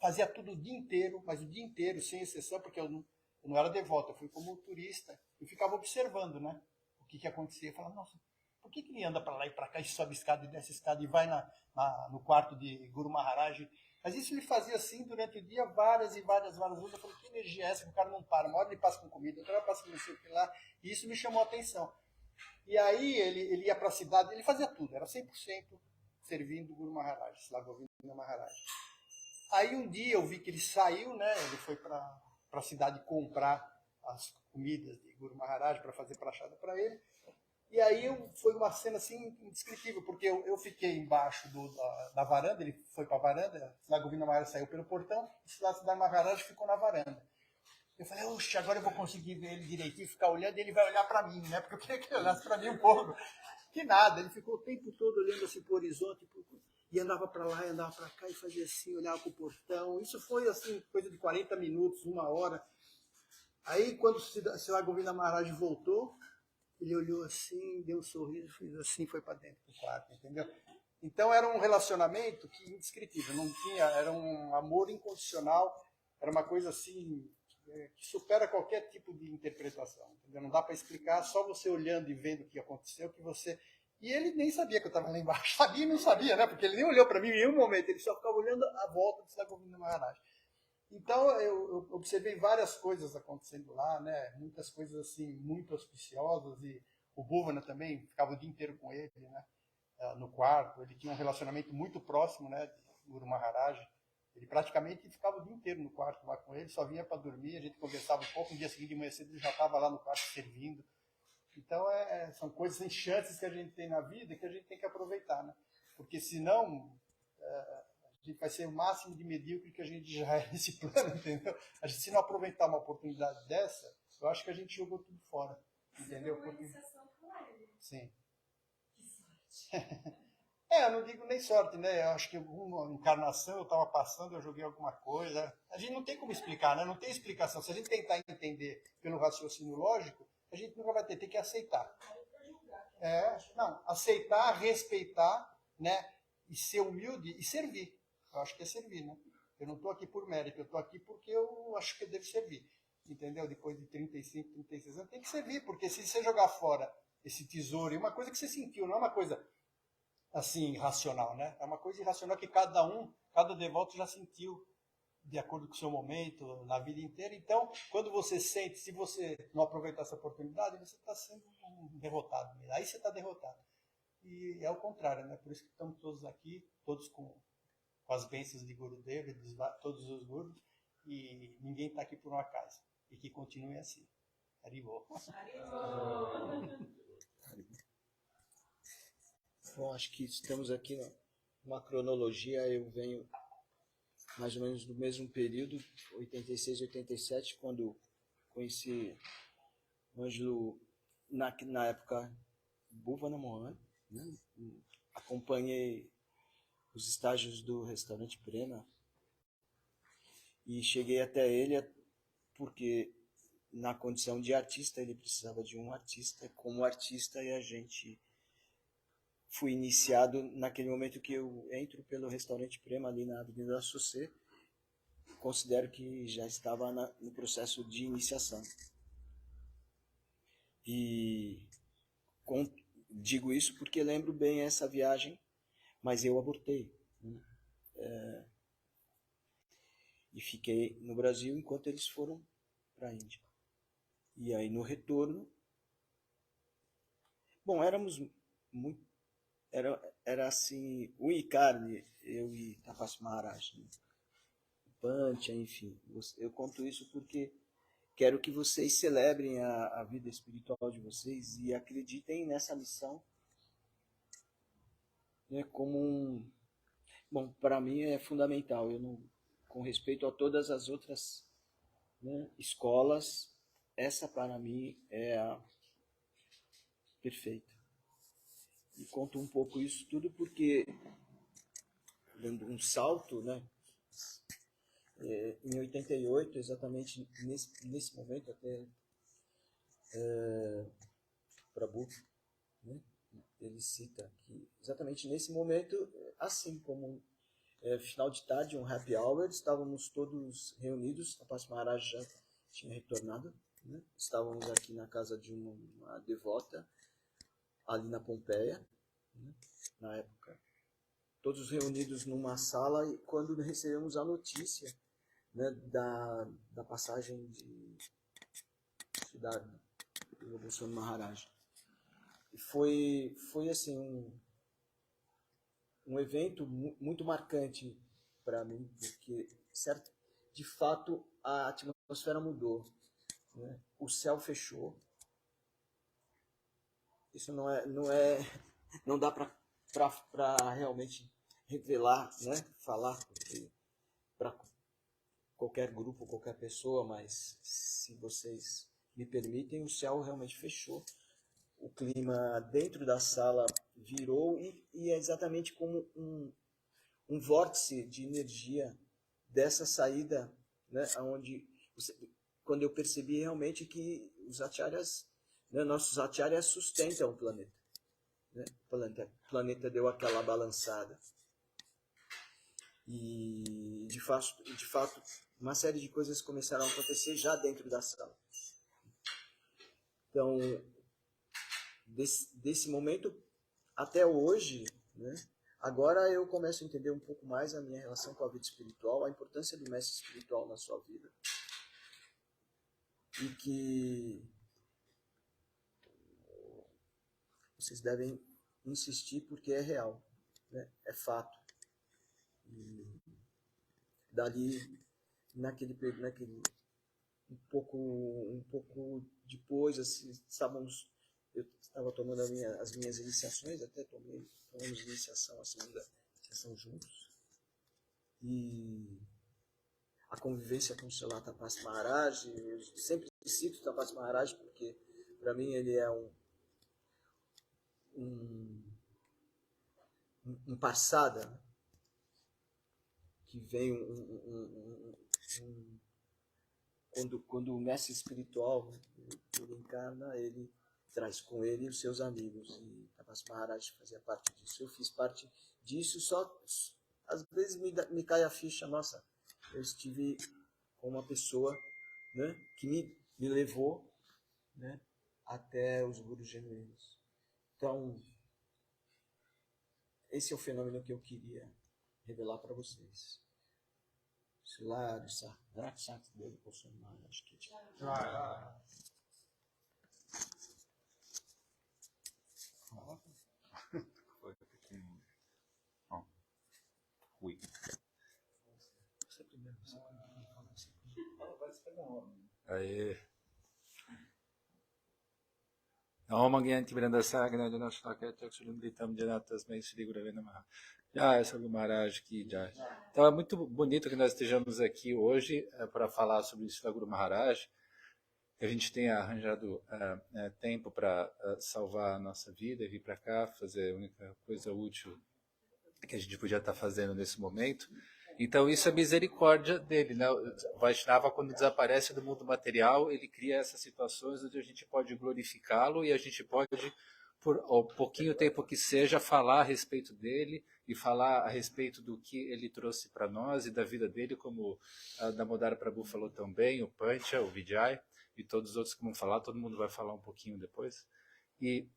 fazia tudo o dia inteiro, mas o dia inteiro, sem exceção, porque eu não era devoto, eu fui como turista, e ficava observando, né? O que acontecia. Eu falava, nossa, por que ele anda para lá e para cá, e sobe escada e desce escada, e vai no quarto de Guru Maharaj? Mas isso ele fazia assim durante o dia, várias e várias vezes. Eu falei, que energia é essa que o cara não para? Uma hora ele passa com comida, outra hora passa com não sei o que lá. E isso me chamou a atenção. E aí ele ia para a cidade, ele fazia tudo, era 100% servindo o Guru Maharaj, Govinda Maharaj. Aí um dia eu vi que ele saiu, né? Ele foi para a cidade comprar as comidas de Guru Maharaj para fazer prachada para ele. E aí foi uma cena assim indescritível, porque eu fiquei embaixo da varanda, ele foi para a varanda, Govinda Maharaj saiu pelo portão, e Siddhar Maharaj ficou na varanda. Eu falei, oxe, agora eu vou conseguir ver ele direitinho, ficar olhando, e ele vai olhar para mim, né? Porque eu queria que ele olhasse para mim um pouco. Que nada, ele ficou o tempo todo olhando assim para o horizonte, e andava para lá, e andava para cá, e fazia assim, olhava para o portão. Isso foi assim, coisa de 40 minutos, 1 hora. Aí, quando o Sila Govindra Maharaj voltou, ele olhou assim, deu um sorriso, fez assim, foi para dentro do quarto, entendeu? Então era um relacionamento que indescritível, não tinha, era um amor incondicional, era uma coisa assim que supera qualquer tipo de interpretação, entendeu? Não dá para explicar, só você olhando e vendo o que aconteceu, que você... E ele nem sabia que eu estava lá embaixo, sabia e não sabia, né? Porque ele nem olhou para mim em nenhum momento, ele só ficava olhando a volta do Sila Govindra Maharaj. Então eu observei várias coisas acontecendo lá, né? Muitas coisas assim muito auspiciosas, e o Bhuvana também ficava o dia inteiro com ele, né? No quarto, ele tinha um relacionamento muito próximo, né, de Guru Maharaj. Ele praticamente ficava o dia inteiro no quarto lá com ele, só vinha para dormir, a gente conversava um pouco, no dia seguinte de manhã cedo ele já estava lá no quarto servindo. Então são coisas, assim, chances que a gente tem na vida que a gente tem que aproveitar, né? Porque senão a gente vai ser o máximo de medíocre que a gente já é nesse plano, entendeu? A gente, se não aproveitar uma oportunidade dessa, eu acho que a gente jogou tudo fora, entendeu? Porque... Sim. Eu não digo nem sorte, né? Eu acho que alguma encarnação eu estava passando, eu joguei alguma coisa. A gente não tem como explicar, né? Não tem explicação. Se a gente tentar entender pelo raciocínio lógico, a gente nunca vai ter, tem que aceitar. Não, aceitar, respeitar, né? E ser humilde e servir. Eu acho que é servir, né? Eu não estou aqui por mérito, eu estou aqui porque eu acho que eu devo servir. Entendeu? Depois de 35, 36 anos, tem que servir, porque se você jogar fora esse tesouro, e uma coisa que você sentiu, não é uma coisa assim, racional, né? É uma coisa irracional que cada devoto já sentiu de acordo com o seu momento, na vida inteira. Então, quando você sente, se você não aproveitar essa oportunidade, você está sendo derrotado. Aí você está derrotado. E é o contrário, né? Por isso que estamos todos aqui, todos com as bênçãos de Gurudeva, todos os gurus, e ninguém está aqui por um acaso. E que continue assim. Haribol. Bom, acho que estamos aqui numa cronologia, eu venho mais ou menos do mesmo período, 86, 87, quando conheci o Ângelo, na época, Bhuvana Mohan, né? Acompanhei os estágios do restaurante Prema e cheguei até ele porque, na condição de artista, ele precisava de um artista, como artista, e a gente... Fui iniciado naquele momento que eu entro pelo restaurante Prema, ali na Avenida da Sucê. Considero que já estava no processo de iniciação. E digo isso porque lembro bem essa viagem, mas eu abortei, né? E fiquei no Brasil enquanto eles foram para a Índia. E aí, no retorno... Bom, éramos muito... Era assim, unha e carne, eu e Tapas Maharaj, né? Pancha, enfim. Eu conto isso porque quero que vocês celebrem a vida espiritual de vocês e acreditem nessa missão, né, como bom, para mim é fundamental. Eu não, com respeito a todas as outras, né, escolas, essa para mim é a perfeita. E conto um pouco isso tudo porque, dando um salto, né, em 88, exatamente nesse momento, até Prabhu, né, ele cita que exatamente nesse momento, assim como final de tarde, um happy hour, estávamos todos reunidos, Tapas Maharaj já tinha retornado, né, estávamos aqui na casa de uma devota, ali na Pompeia, né, na época, todos reunidos numa sala, e quando recebemos a notícia, né, da passagem de Siddhartha, do Goswami Maharaj. Foi assim, um evento muito marcante para mim, porque, certo, de fato, a atmosfera mudou, né? O céu fechou. Isso não dá para realmente revelar, né? Falar para qualquer grupo, qualquer pessoa, mas se vocês me permitem, o céu realmente fechou. o clima dentro da sala virou e é exatamente como um vórtice de energia dessa saída, né, onde quando eu percebi realmente que os acharyas, né, nossos acharyas sustentam o planeta. Né? O planeta deu aquela balançada. E, de fato, uma série de coisas começaram a acontecer já dentro da sala. Então, desse momento até hoje, né, agora eu começo a entender um pouco mais a minha relação com a vida espiritual, a importância do mestre espiritual na sua vida. E que vocês devem insistir porque é real, né? É fato. E dali, naquele um pouco depois, assim, eu estava tomando as minhas iniciações, até tomamos iniciação, a segunda iniciação juntos. E a convivência com o Srila Tapas Maharaj, eu sempre cito Tapas Maharaj porque para mim ele é um passada, né? Que vem quando o mestre espiritual ele encarna, ele traz com ele os seus amigos, e Tapas Maharaj fazia parte disso. Eu fiz parte disso, só às vezes me cai a ficha, nossa, eu estive com uma pessoa, né, que me levou, né, até os gurus genuínos. Então, esse é o fenômeno que eu queria revelar para vocês. Acho que Aí. Om Gyanti Brandasagna Janashaka Chakshurumritam Janatasmai Shri Gurave Namaha. Jai Sadhu Maharaj Ki Jai. Então é muito bonito que nós estejamos aqui hoje para falar sobre o Shri Guru Maharaj. Que a gente tenha arranjado tempo para salvar a nossa vida e vir para cá, fazer a única coisa útil que a gente podia estar fazendo nesse momento. Então isso é misericórdia dele, né? O Vaishnava, quando desaparece do mundo material, ele cria essas situações onde a gente pode glorificá-lo e a gente pode, por o pouquinho tempo que seja, falar a respeito dele e falar a respeito do que ele trouxe para nós e da vida dele, como a Damodara Prabhu falou também, o Pancha, o Vijay e todos os outros que vão falar, todo mundo vai falar um pouquinho depois. E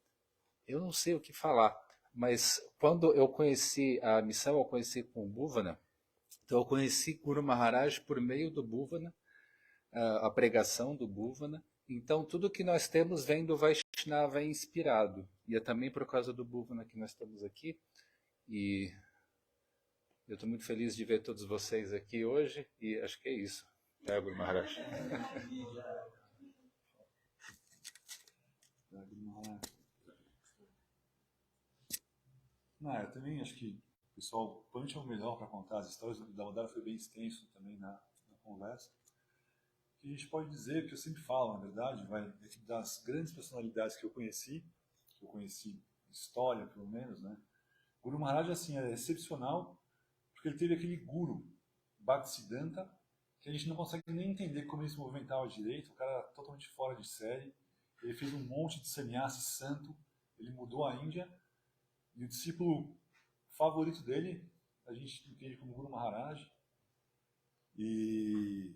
eu não sei o que falar, mas quando eu conheci a missão, eu conheci com o Bhuvana. Então eu conheci Guru Maharaj por meio do Bhuvana, a pregação do Bhuvana. Então tudo que nós temos vem do Vaishnava inspirado. E é também por causa do Bhuvana que nós estamos aqui. E eu estou muito feliz de ver todos vocês aqui hoje. E acho que é isso. É, Guru Maharaj. Não, eu também acho que pessoal, o Punch é o melhor para contar as histórias. O Damodara foi bem extenso também na conversa. O que a gente pode dizer, que eu sempre falo, na verdade, das grandes personalidades que eu conheci história, pelo menos, né? Guru Maharaj, assim, é excepcional, porque ele teve aquele guru, Bhaktisiddhanta, que a gente não consegue nem entender como ele se movimentava direito, o cara totalmente fora de série. Ele fez um monte de sannyasi santo, ele mudou a Índia, e o discípulo favorito dele, a gente entende como Guru Maharaj, e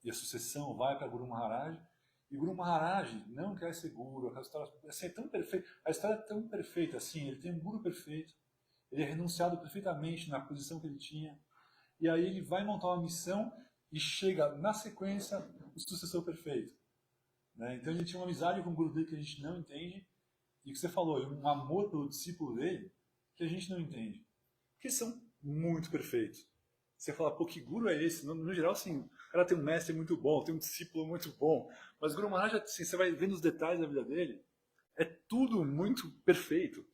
a sucessão vai para Guru Maharaj, e Guru Maharaj não quer ser guru, a história assim, é tão perfeita, a história é tão perfeita assim, ele tem um guru perfeito, ele é renunciado perfeitamente na posição que ele tinha, e aí ele vai montar uma missão e chega na sequência o sucessor perfeito, né? Então ele tinha uma amizade com o guru dele que a gente não entende, e o que você falou, um amor pelo discípulo dele que a gente não entende. Porque são muito perfeitos. Você fala, pô, que guru é esse? No geral, assim, o cara tem um mestre muito bom, tem um discípulo muito bom. Mas o Guru Maharaj, assim, você vai vendo os detalhes da vida dele, é tudo muito perfeito.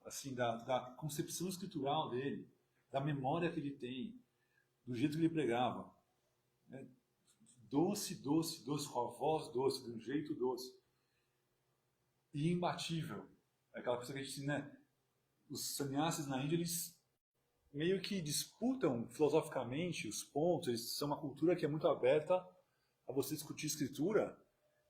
Assim, da concepção escritural dele, da memória que ele tem, do jeito que ele pregava. Né? Doce, doce, doce, com a voz doce, de um jeito doce. e imbatível. É aquela coisa que a gente, né? Os sannyasis na Índia, eles meio que disputam filosoficamente os pontos, eles são uma cultura que é muito aberta a você discutir escritura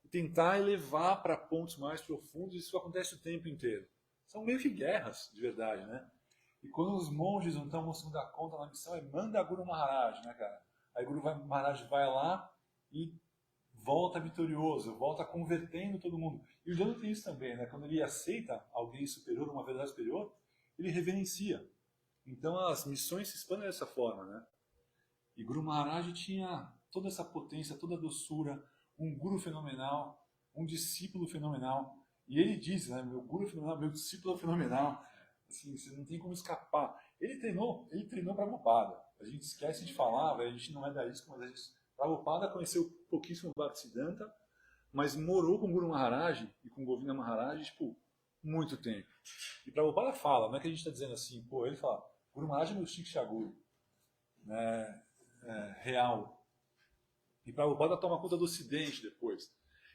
e tentar elevar para pontos mais profundos, e isso acontece o tempo inteiro. São meio que guerras, de verdade, né? E quando os monges não estão conseguindo dar conta na missão, manda Guru Maharaj, né, cara? Aí Guru Maharaj vai lá e volta vitorioso, volta convertendo todo mundo. E o Jano tem isso também, né? Quando ele aceita alguém superior, uma verdade superior, ele reverencia. Então as missões se expandem dessa forma, né? E Guru Maharaj tinha toda essa potência, toda a doçura, um guru fenomenal, um discípulo fenomenal. E ele diz, né? Meu guru fenomenal, meu discípulo fenomenal. Assim, você não tem como escapar. Ele treinou Prabhupada. A gente esquece de falar, a gente não é da isca, mas a gente... Prabhupada conheceu pouquíssimo Bhaktisiddhanta, mas morou com Guru Maharaj e com Govinda Maharaj, tipo, muito tempo. E Prabhupada fala, não é que a gente está dizendo assim, pô, ele fala, Guru Maharaj é meu Shiksha Guru, né, real. E Prabhupada toma conta do Ocidente depois.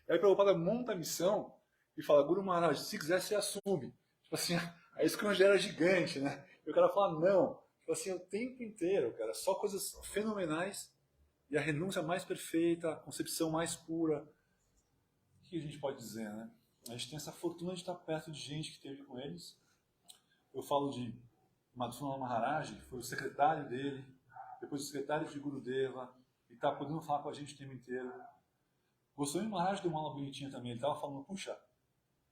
E aí Prabhupada monta a missão e fala, Guru Maharaj, se quiser você assume. Tipo assim, a ISKCON já era gigante, né? E o cara fala, não. Tipo assim, o tempo inteiro, cara, só coisas fenomenais e a renúncia mais perfeita, a concepção mais pura. O que a gente pode dizer, né? A gente tem essa fortuna de estar perto de gente que esteve com eles. Eu falo de Madhusudana Maharaj, que foi o secretário dele, depois o secretário de Gurudeva, e está podendo falar com a gente o tempo inteiro. Goswami Maharaj deu uma aula bonitinha também, ele estava falando, puxa,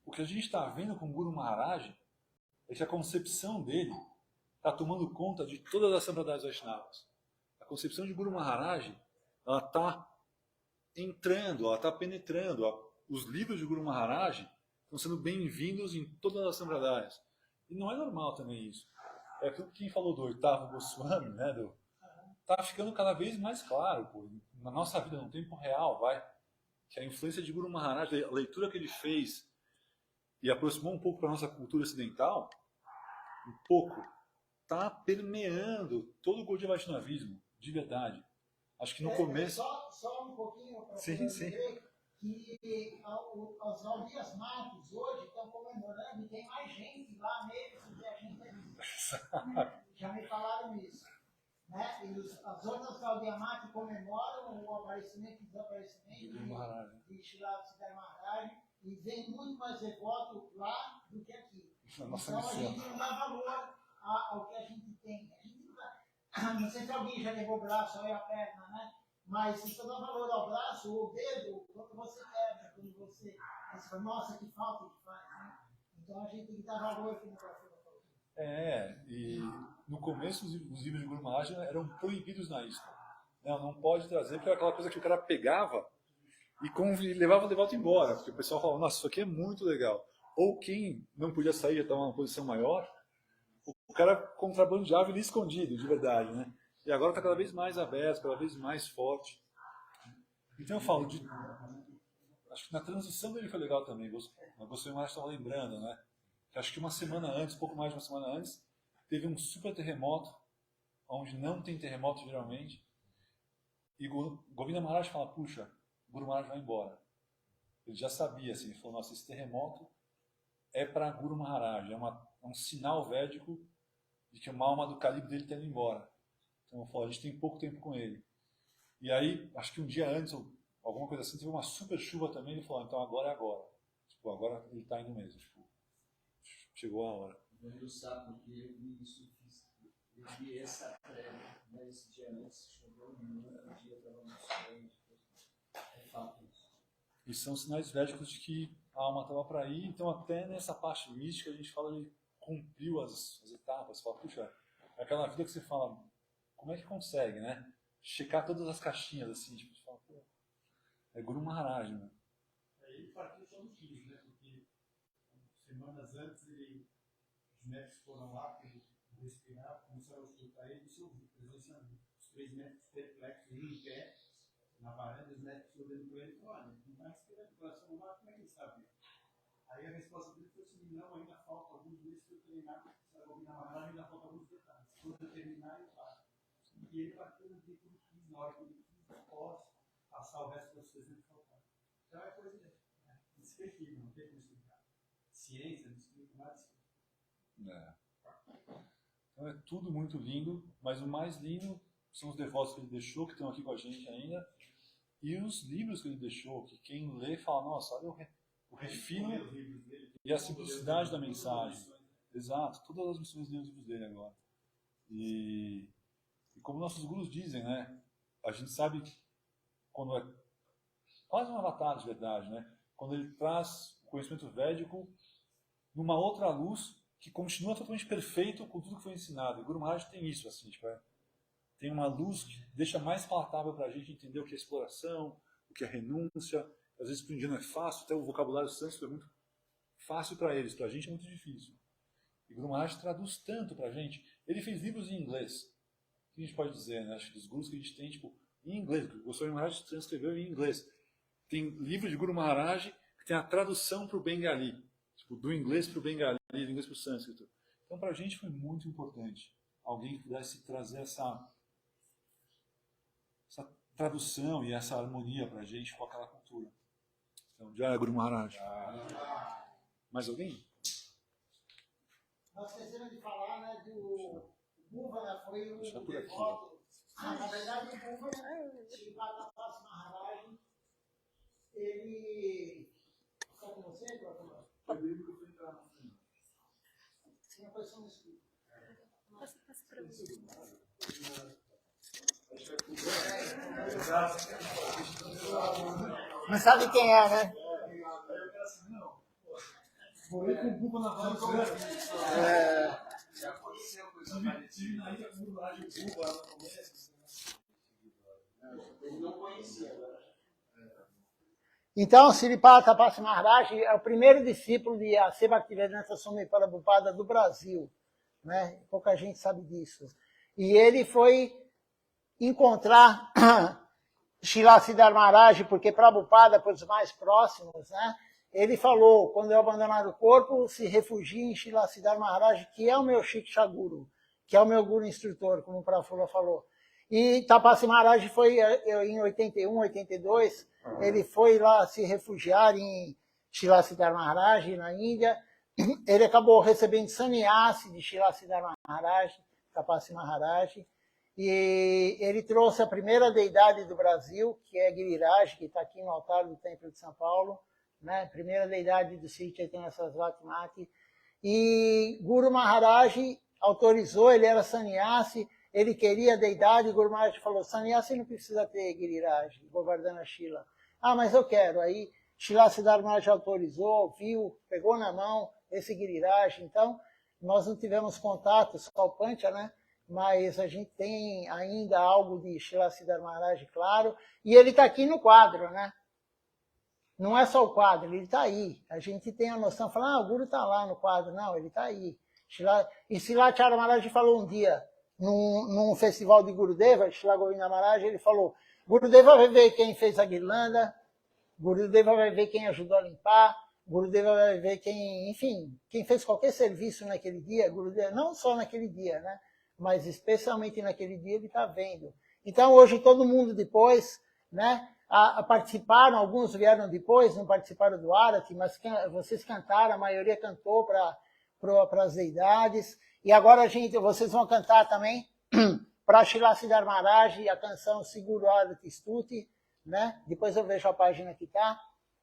o que a gente está vendo com o Guru Maharaj é que a concepção dele está tomando conta de todas as Sampradayas Vaishnavas. A concepção de Guru Maharaj, ela está entrando, ela está penetrando. Os livros de Guru Maharaj estão sendo bem-vindos em todas as Sampradayas. E não é normal também isso. É aquilo que quem falou do oitavo Goswami, né, tá ficando cada vez mais claro, pô, na nossa vida, no tempo real, que a influência de Guru Maharaj, a leitura que ele fez e aproximou um pouco para a nossa cultura ocidental, um pouco, está permeando todo o Gaudiya Vaishnavismo, de verdade. Acho que no começo... Só um pouquinho para sim, dizer que os Gaudias Matos hoje estão comemorando e tem mais gente lá neles do que a gente é. Já me falaram isso. Né? E as outras Gaudiya Matas comemoram o aparecimento e desaparecimento de Srila Siddhar Maharaj e vem muito mais devoto lá do que aqui. Então a gente não dá valor ao que a gente tem. A gente não sei se alguém já levou o braço ou a perna, né? Mas se você dá valor ao braço ou o dedo, quando você quebra, quando você fala, nossa, que falta que faz. Né? Então a gente tem que dar valor aqui no coração. E no começo os livros de Guru Maharaj eram proibidos na ISKCON. Não pode trazer, porque era aquela coisa que o cara pegava e levava de volta embora, porque o pessoal falava, nossa, isso aqui é muito legal. Ou quem não podia sair, já estava numa posição maior, o cara contrabandeava ele escondido, de verdade, né? E agora está cada vez mais aberto, cada vez mais forte. Então eu falo, acho que na transição dele foi legal também, o Goswami Maharaj estava lembrando, né? Que acho que uma semana antes, pouco mais de uma semana antes, teve um super terremoto, onde não tem terremoto geralmente, e Govinda Maharaj fala, puxa, Guru Maharaj vai embora. Ele já sabia, assim, ele falou, nossa, esse terremoto é para Guru Maharaj, é um sinal védico de que uma alma do calibre dele está indo embora. Então eu falo, a gente tem pouco tempo com ele. E aí, acho que um dia antes, ou alguma coisa assim, teve uma super chuva também, ele falou, então agora é agora. Tipo, agora ele está indo mesmo. Tipo, chegou a hora. Eu sabe porque eu vi isso, eu vi essa prévia, né, esse dia antes, choveu muito, o dia estava muito quente, é fato isso. E são sinais védicos de que a alma estava para ir, então até nessa parte mística a gente fala, ele cumpriu as etapas, fala, puxa, é aquela vida que você fala, como é que consegue, né? Checar todas as caixinhas, assim, tipo, você fala, pô, é Guru Maharaj, né? Aí partiu só no 15, né? Porque semanas antes os médicos foram lá, respirar, começaram a escutar ele e se ouvir, presenciando os 3 médicos perplexos em pé, na varanda, os médicos olhando para ele e falaram, olha, não está respirando, o coração não bate, como é que ele sabe? Aí a resposta dele foi assim, não, ainda falta alguns meses para eu treinar, para ouvir na varanda, ainda falta alguns detalhes. Quando eu terminar, eu paro. E ele bateu no dia que ele quis, na hora que ele quis, após passar o resto das coisas que faltavam. Então é coisa indescritível, não tem como explicar. ciência, não explico nada. Então é tudo muito lindo, mas o mais lindo são os devotos que ele deixou, que estão aqui com a gente ainda, e os livros que ele deixou, que quem lê fala, nossa, olha o refino e a simplicidade da mensagem. Exato, todas as missões lêem os livros dele agora. E como nossos gurus dizem, né, a gente sabe quando é quase um avatar de verdade, né, quando ele traz o conhecimento védico numa outra luz que continua totalmente perfeito com tudo que foi ensinado. O Guru Maharaj tem isso, assim, tipo, tem uma luz que deixa mais palatável para a gente entender o que é exploração, o que é renúncia. Às vezes para o indiano é fácil, até o vocabulário sânscrito é muito fácil para eles, para a gente é muito difícil. E o Guru Maharaj traduz tanto para a gente. Ele fez livros em inglês. O que a gente pode dizer, né? Acho que dos gurus que a gente tem, tipo, em inglês. O Goswami Maharaj transcreveu em inglês. Tem livro de Guru Maharaj que tem a tradução para o bengali. Tipo, do inglês para o bengali, do inglês para o sânscrito. Então, para a gente foi muito importante alguém que pudesse trazer essa tradução e essa harmonia para a gente com aquela cultura. Então, Jai Guru Maharaj. Mais alguém? Nós esquecemos de falar, né, do Bhuvana, foi o Deixa por aqui. devoto. Na verdade, o Bhuvana, Sripata Maharaj, ele... Está com você, Prabhupada? Eu lembro que eu fui entrar na frente. Sim, a posição no escuro. Passa para você. Não sabe quem é, né? Foi com culpa na voz do Já aconteceu coisa parecida. Aí a muralha de Cuba lá no começo. Ele não conhecia, né? Então, Sripata Maharaj é o primeiro discípulo de A.C. Bhaktivedanta Swami Prabhupada do Brasil, né? Pouca gente sabe disso. E ele foi encontrar Srila Siddhar Maharaj, porque Prabhupada, para os mais próximos, né? Ele falou, quando eu abandonar o corpo, se refugie em Srila Siddhar Maharaj, que é o meu Shiksha Guru, que é o meu Guru instrutor, como o Prafula falou. E Tapasi Maharaj foi em 81, 82, ele foi lá se refugiar em Srila Siddhar Maharaj, na Índia. Ele acabou recebendo sannyasi de Srila Siddhar Maharaj, Tapasi Maharaj. E ele trouxe a primeira deidade do Brasil, que é Giriraj, que está aqui no altar do Templo de São Paulo, né? Primeira deidade do Sri Chaitanya Sarasvati Mati. E Guru Maharaj autorizou, ele era sannyasi, ele queria a deidade, Guru Maharaj falou, sannyasi não precisa ter Giriraj, Govardhana Shila. Ah, mas eu quero. Aí Srila Siddhar Maharaj autorizou, viu, pegou na mão esse Giriraj. Então, nós não tivemos contato, só o Pancha, né? Mas a gente tem ainda algo de Srila Siddhar Maharaj, claro. E ele está aqui no quadro, né? Não é só o quadro, ele está aí. A gente tem a noção, fala, o Guru está lá no quadro. Não, ele está aí. E Srila Chara Maharaj falou um dia, num festival de Gurudeva, Srila Govinda Maharaj, ele falou, Gurudeva vai ver quem fez a guirlanda, Gurudeva vai ver quem ajudou a limpar, Gurudeva vai ver quem, enfim, quem fez qualquer serviço naquele dia, Gurudeva, não só naquele dia, né? Mas especialmente naquele dia ele está vendo. Então hoje todo mundo depois, né? Participaram, alguns vieram depois, não participaram do Arati, mas vocês cantaram, a maioria cantou para as deidades. E agora, vocês vão cantar também para Srila Siddhar Maharaj a canção Siguru Arati Stuti, né? Depois eu vejo a página que está.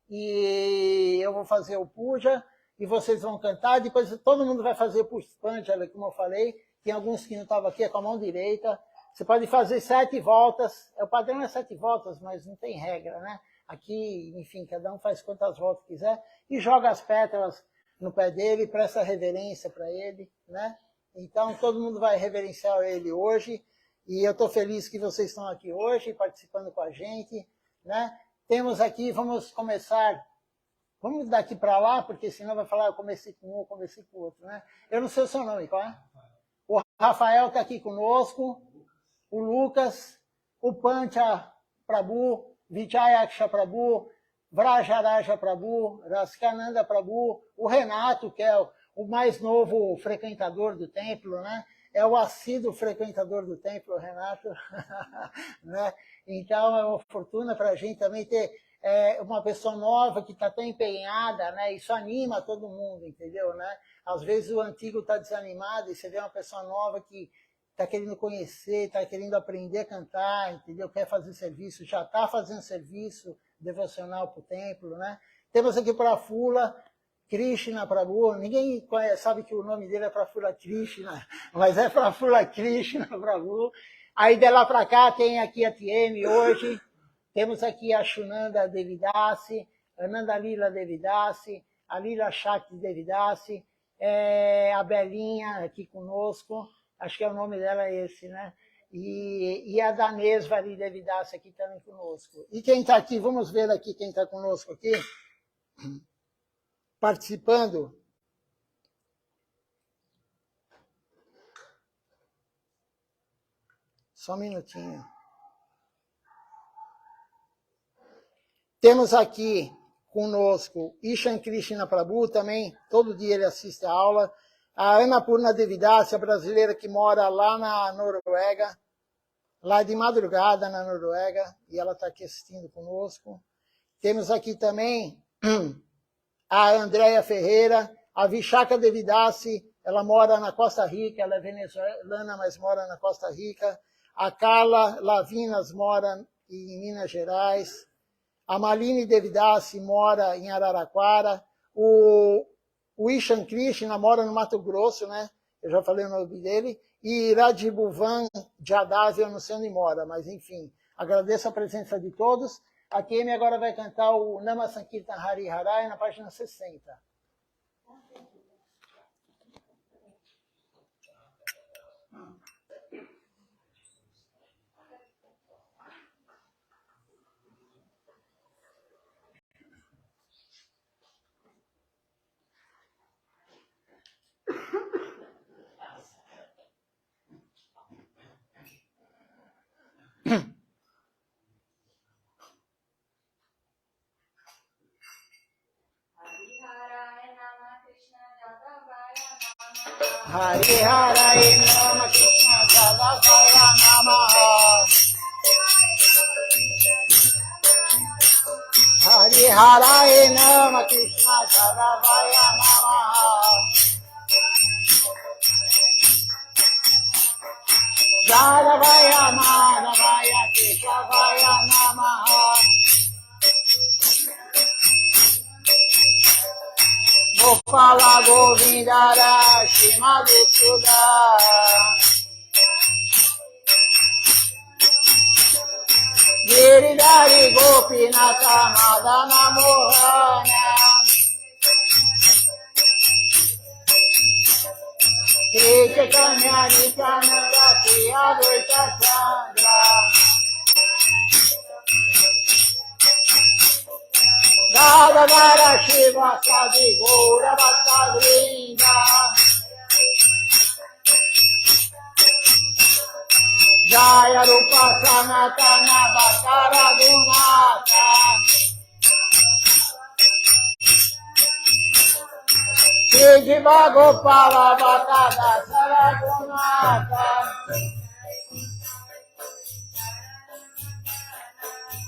E eu vou fazer o puja e vocês vão cantar. Depois todo mundo vai fazer Pushpanjali, como eu falei. Tem alguns que não estavam aqui, é com a mão direita. Você pode fazer 7 voltas. O padrão é 7 voltas, mas não tem regra, né? Aqui, enfim, cada um faz quantas voltas quiser. E joga as pétalas no pé dele, presta reverência para ele, né? Então, todo mundo vai reverenciar ele hoje. E eu estou feliz que vocês estão aqui hoje, participando com a gente, né? Temos aqui, vamos começar... Vamos daqui para lá, porque senão vai falar, eu comecei com um, eu comecei com o outro, né? Eu não sei o seu nome, qual é? O Rafael está aqui conosco, o Lucas, o Pancha Prabhu, Vijayaksha Prabhu, Vrajaraja Prabhu, Raskananda Prabhu, o Renato, que é o mais novo frequentador do templo, né? é o assíduo frequentador do templo, Renato. Né? Então, é uma fortuna para a gente também ter uma pessoa nova que está tão empenhada, né? Isso anima todo mundo, entendeu? Né? Às vezes o antigo está desanimado e você vê uma pessoa nova que está querendo conhecer, está querendo aprender a cantar, entendeu? Quer fazer serviço, já está fazendo serviço devocional para o templo, né? Temos aqui Prafula Krishna Prabhu, ninguém sabe que o nome dele é Prafula Krishna, mas é Prafula Krishna Prabhu. Aí de lá para cá tem aqui a TM hoje, temos aqui a Shunanda Devidasi, Ananda Lila Devidasi, a Lila Shakti Devidasi, a Belinha aqui conosco, acho que o nome dela é esse, né? E a Danesvari Devidasi aqui também conosco. E quem está aqui, vamos ver aqui quem está conosco aqui, participando. Só um minutinho. Temos aqui conosco Ishan Krishna Prabhu também, todo dia ele assiste a aula. A Ana Purna Devidasi, a brasileira que mora lá na Noruega, lá de madrugada na Noruega, e ela está aqui assistindo conosco. Temos aqui também a Andréia Ferreira, a Vishaka Devidasi, ela mora na Costa Rica, ela é venezuelana, mas mora na Costa Rica. A Carla Lavinas mora em Minas Gerais. A Malini Devidasi mora em Araraquara. O Ishan Krishna mora no Mato Grosso, né? Eu já falei o nome dele. E Rajibuvan Jadav, eu não sei onde mora, mas enfim. Agradeço a presença de todos. A Kemi agora vai cantar o Nama Sankirtan Hari Harai na página 60. Hari Harai Nama Krishna Jadavaya Namaha. Hari Harai Nama Krishna Jadavaya Namaha. Jadavaya Madhavaya Keshavaya Namaha. Gopala Govindara Shimadhusuda. Giridhari Gopinatha Madana Mohana. Chaitanya Nityananda Shri Advaita Chandra. Gadadara Shiva Sadi Gaura Bhatta Vrinda. Jaya Rupa Sanatana Bhatta Raghunatha. Shiva Gopala Bhatta Dasa Raghunatha.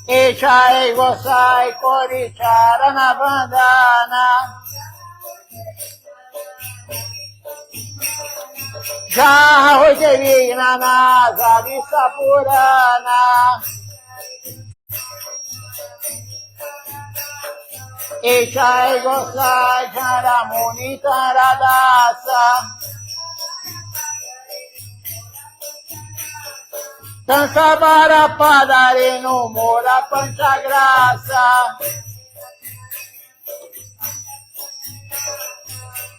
Echai Gosai Kori Charana Bandana. Jaha Hojerina Nazarisa Purana. Echai Gosai Jaramuni Taradasa. Tansavara Padare no Mora Panchagrasa.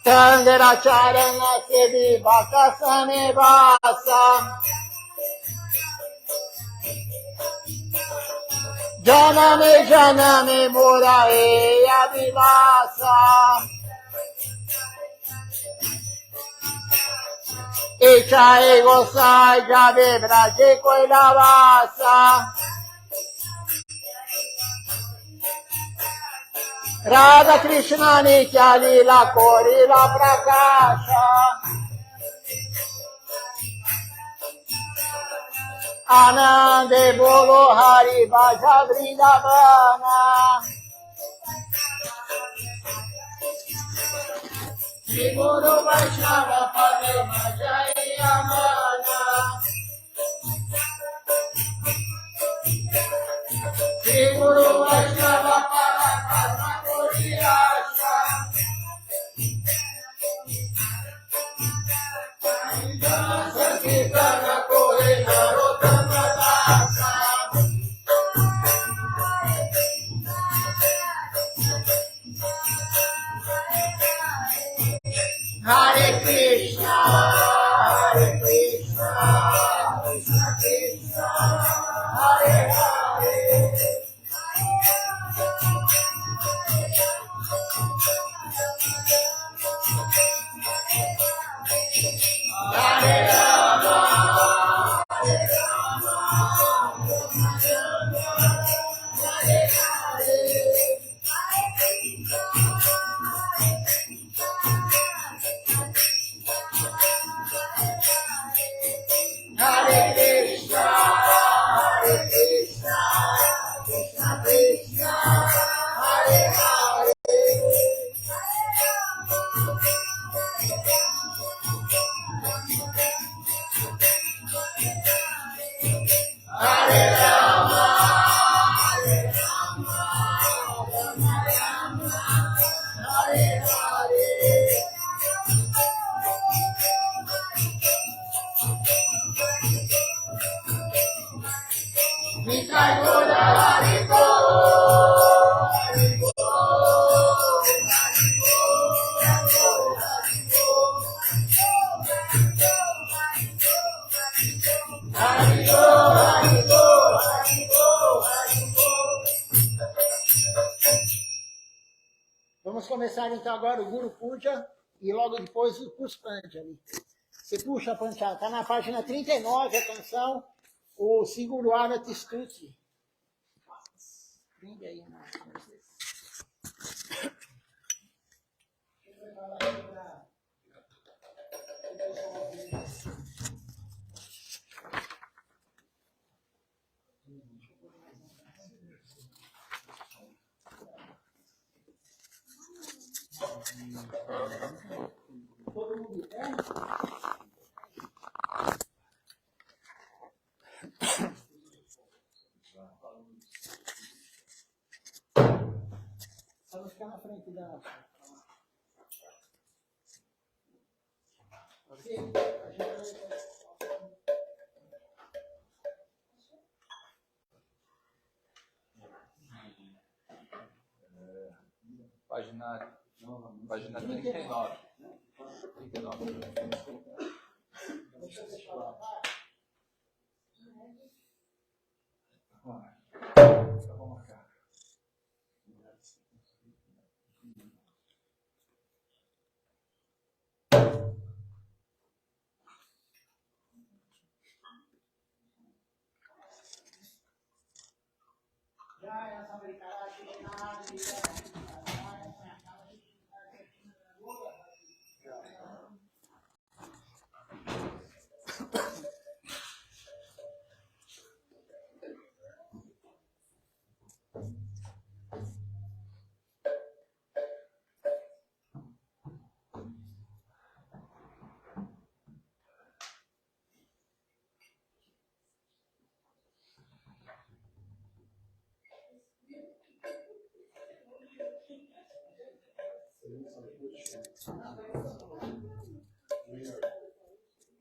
Tandera Charana Sevi Bhakasane Vasa. Janame Janame Mora Eya Vivasa. Echai Gosai Jave Braje Koilavasa. Radha Krishna Nitya Lila Korila Prakasha. Anande Bolo Hari Bhaja Vrindavana. Shri Guru Vaishnava Padma Jaya Mana. Shri Guru Vaishnava Padma Puriyasha. Sankirtana Kore Narottama Dasa. Hare Krishna, Hare Krishna, Krishna Krishna, Hare Hare. Hare Rama, Hare Rama, Hare Hare. Hare Krishna, Hare Krishna, Krishna Krishna, Hare Hare. Hare Rama, Hare Rama, Rama Rama, Hare Hare. Nitai Gora Hari Bol, Hari Bol, Hari Bol, Hari Bol. Hari Bol, Hari Bol, Hari Bol, Hari Bol. Vamos começar então agora o Guru Puja e logo depois o Puspanjali. Você puxa, Panchal, está na página 39 a canção, o Siguru Arati Stuti. Vem aí, Marcos. Todo mundo bem? Vamos ficar na frente da... Página 39. 39. Deixa eu deixar lá.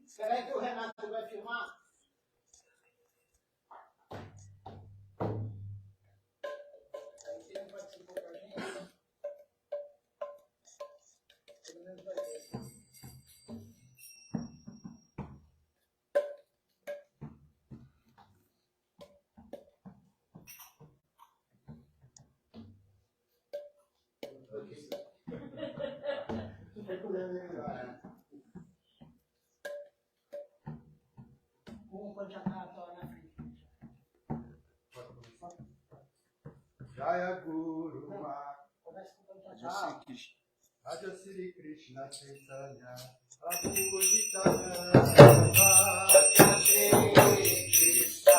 Espera aí que o Renato vai filmar. Ele não participou com a gente. Pelo menos vai ver. Jaya Guru Ma, Ah, Raja Sri Krishna Chaitanya, Prabhu Nityananda, Jaya Sri Krishna.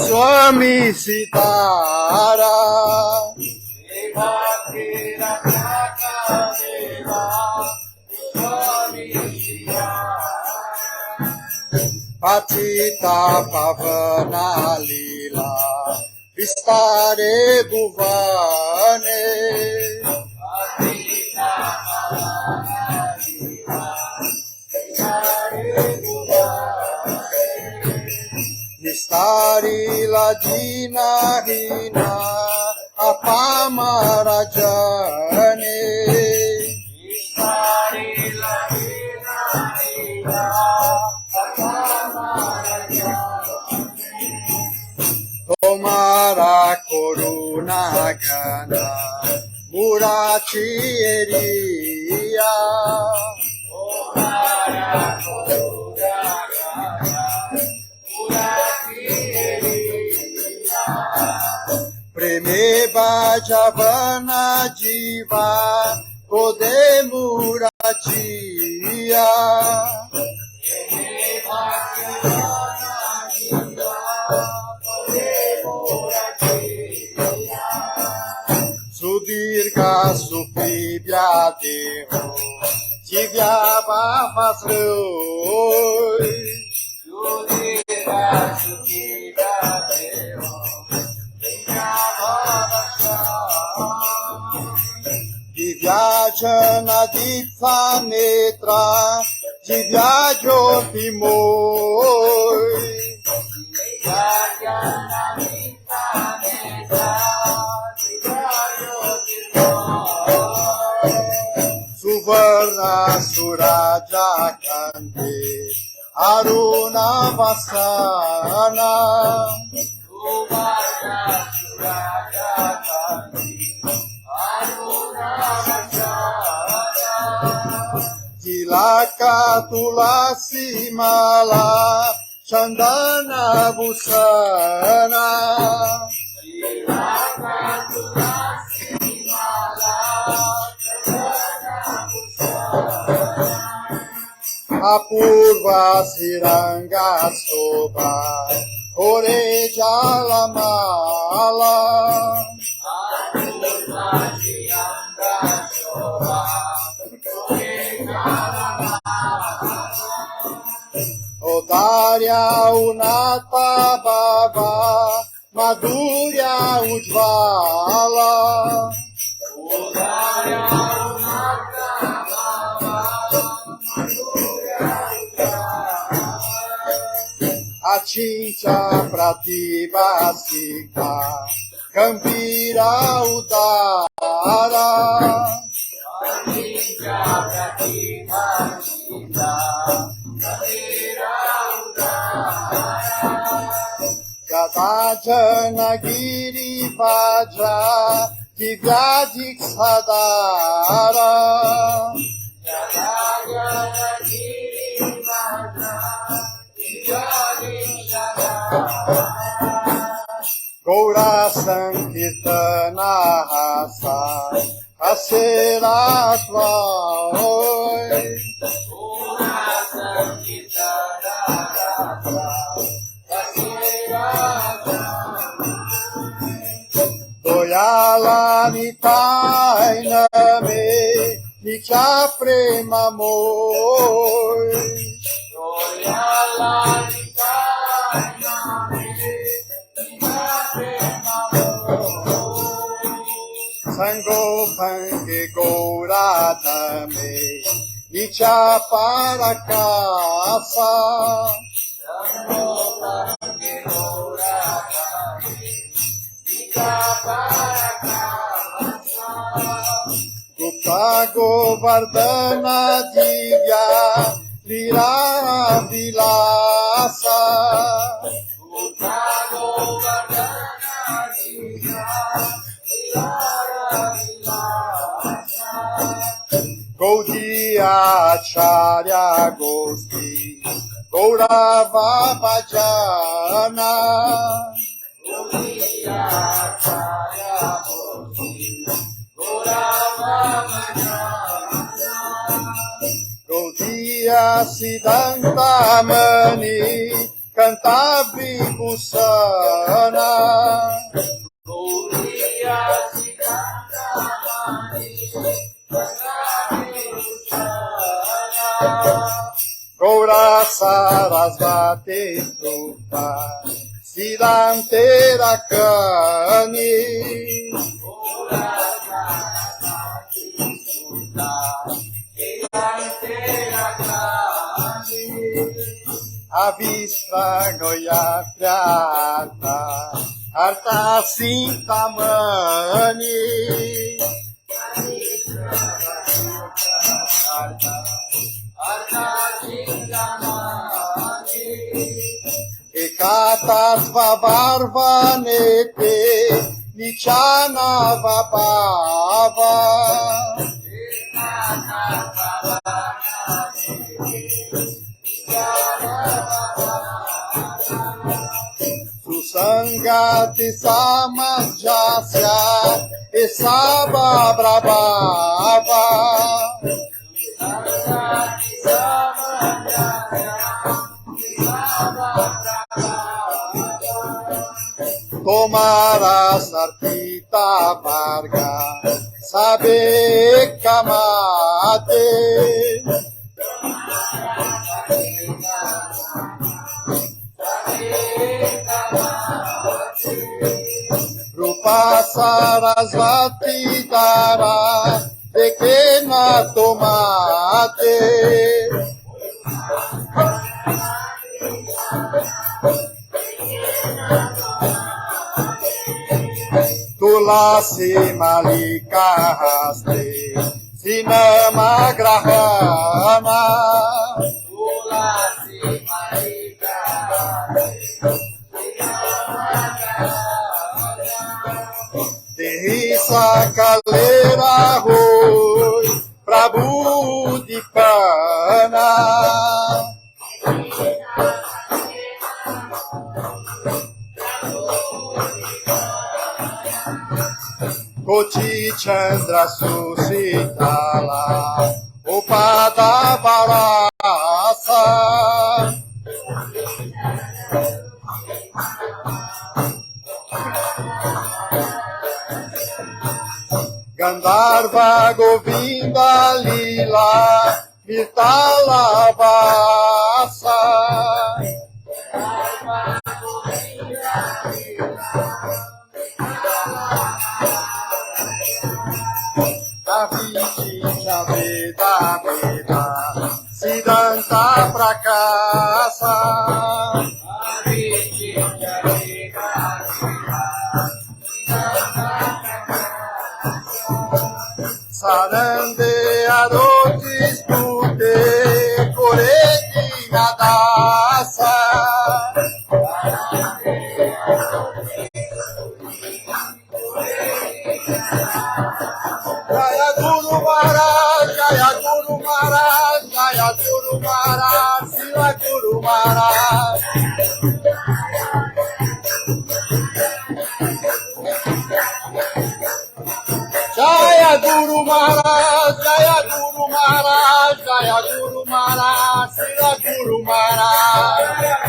Swami Sitara Patita Pavana Lila Vistare Bhuvane Nistari Ladina Hina Apamarajane Nistari Ladina Hina Tomara Coruna Gana Murati Eria Tomara Coruna Gana Preme Bhajavana Jiva Kode Muratia Preme Bhajavana Jiva Kode Muratia Sudirga Supibhya Devo Jivya Bhavasroi Sudirga Supibhya Devo Divyajana Ditsa Netra Divyajoti Moy Divyajana Ditsa Netra Divyajoti Moy Suvarna Suraja Kante Aruna Vasana Suvarna Suraja Kante Tilaka Tulasi Mala Chandana Bhusana Tilaka Tulasi Mala Chandana Bhusana Apurva Siranga Sobha Kore Jalamala Apurva Siranga Sobha Otarya Unata Baba Madhurya Ujvala Otarya Unata Baba Madhurya Ujvala Achincha Pratibha Sikha Gambira Udara Achincha Pratibha Sikha Gadajana Giri Vajra Divyadik Sadara Gadajana Giri Vajra Divyadik Sadara Gaura Sankirtana Hasa Aseratva Gaura Sankirtana Hasa Doyala Nitai Name Nicha Prema Moy Doyala Nitai Name Nicha Prema Moy Sango Pange Gaura Dame Nicha Parakasa Sango Pange Gaura Dame Gupta Govardhana Divya Lira Vilasa Gupta Govardhana Divya Lira Vilasa Gaudiya Acharya Gosti Gaurava Bhajan Gaudiya Siddhanta Mani Kanta Vibhusana Gaura Sarasvati Rupa Siddhante Rakani Avistra Goya Prata Arta Sintamani Ekatatva Varvanete Nichana Vabhava Susangati Samasjasya Esaba Brabhava Tomara Sartita Varga Sabe Kamate Rupa Sarasvati Dara Pequena Tomate Tulasi Malika Haste Sinama Grahana Tulasi Malika Dehi Sakalera Hoy Prabhu Dipana Koti Chandra Susitala Upada Barasa Gandharva Govinda Lila Vitala Vasa Daviti Javeda Veda Siddhanta Prakasa Daviti Javeda Sarande Arotis Pute Koreki Nadasa Jaya Guru Maharaj, Jaya Guru Maharaj, Jaya Guru Maharaj, Shiva Guru Maharaj. Jaya Guru Maharaj, Jaya Guru Maharaj, Jaya Guru Maharaj, Shiva Guru Maharaj.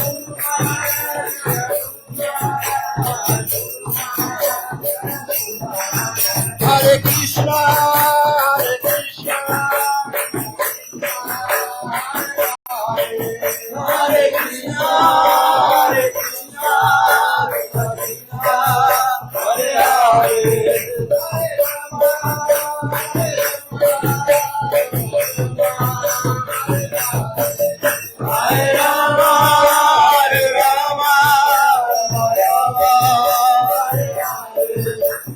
Hare Krishna, Hare Krishna, Hare Krishna, Hare Krishna, Hare Hare.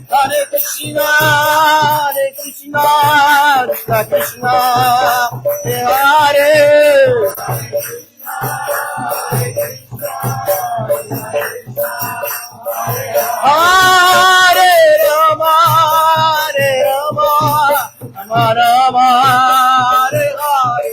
Hare Krishna, Hare Krishna, Krishna Krishna, Hare Hare. Hare Rama, Hare Rama, Rama Rama, Hare Hare.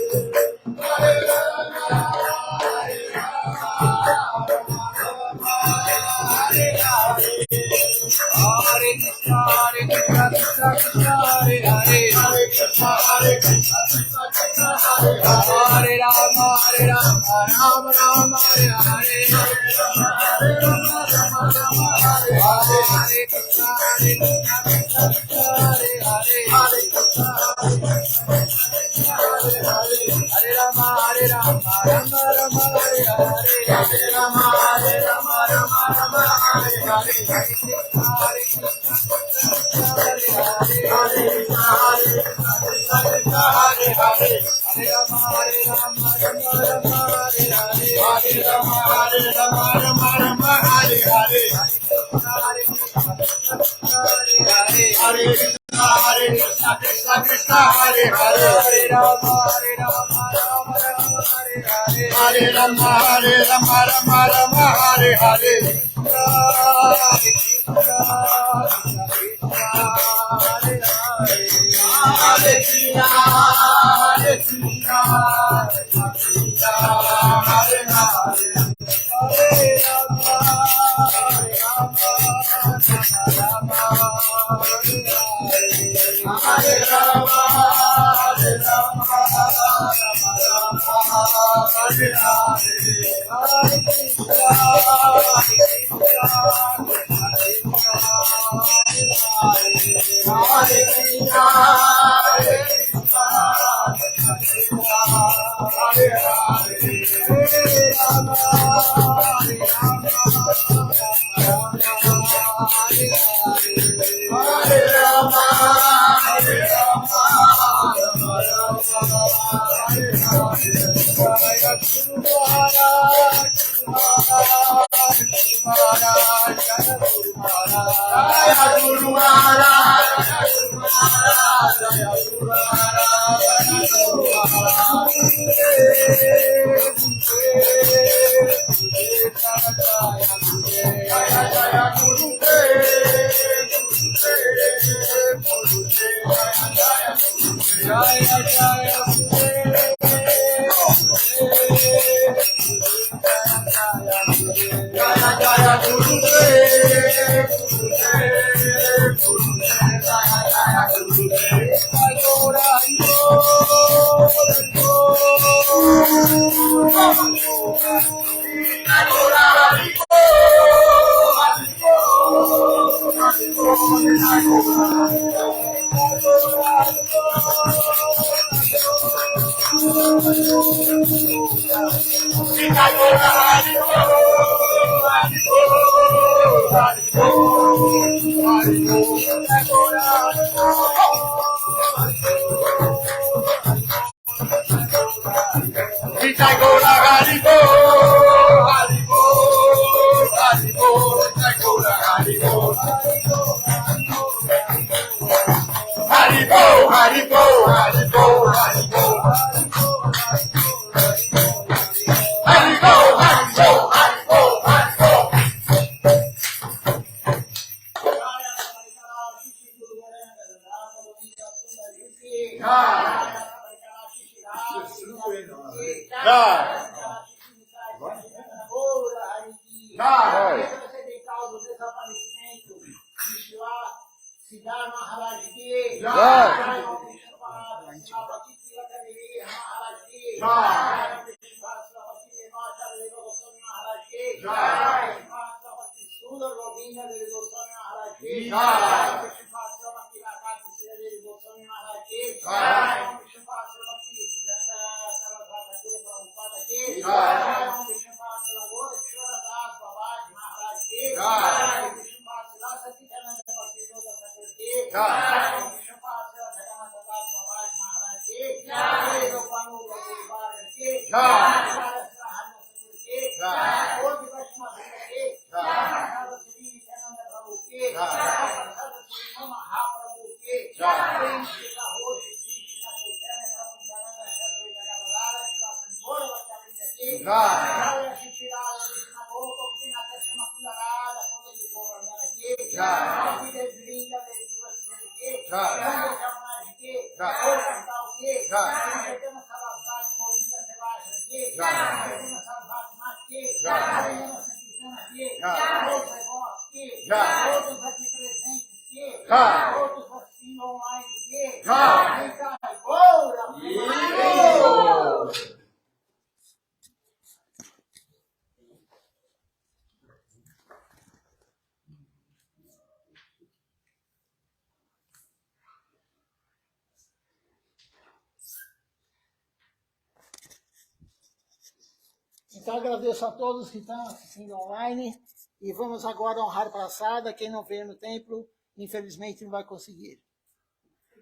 Então agradeço a todos que estão assistindo online e vamos agora honrar a praçada. Quem não veio no templo, infelizmente não vai conseguir.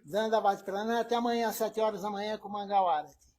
Dandavat Pranam, até amanhã às 7 horas da manhã com Mangal Arati.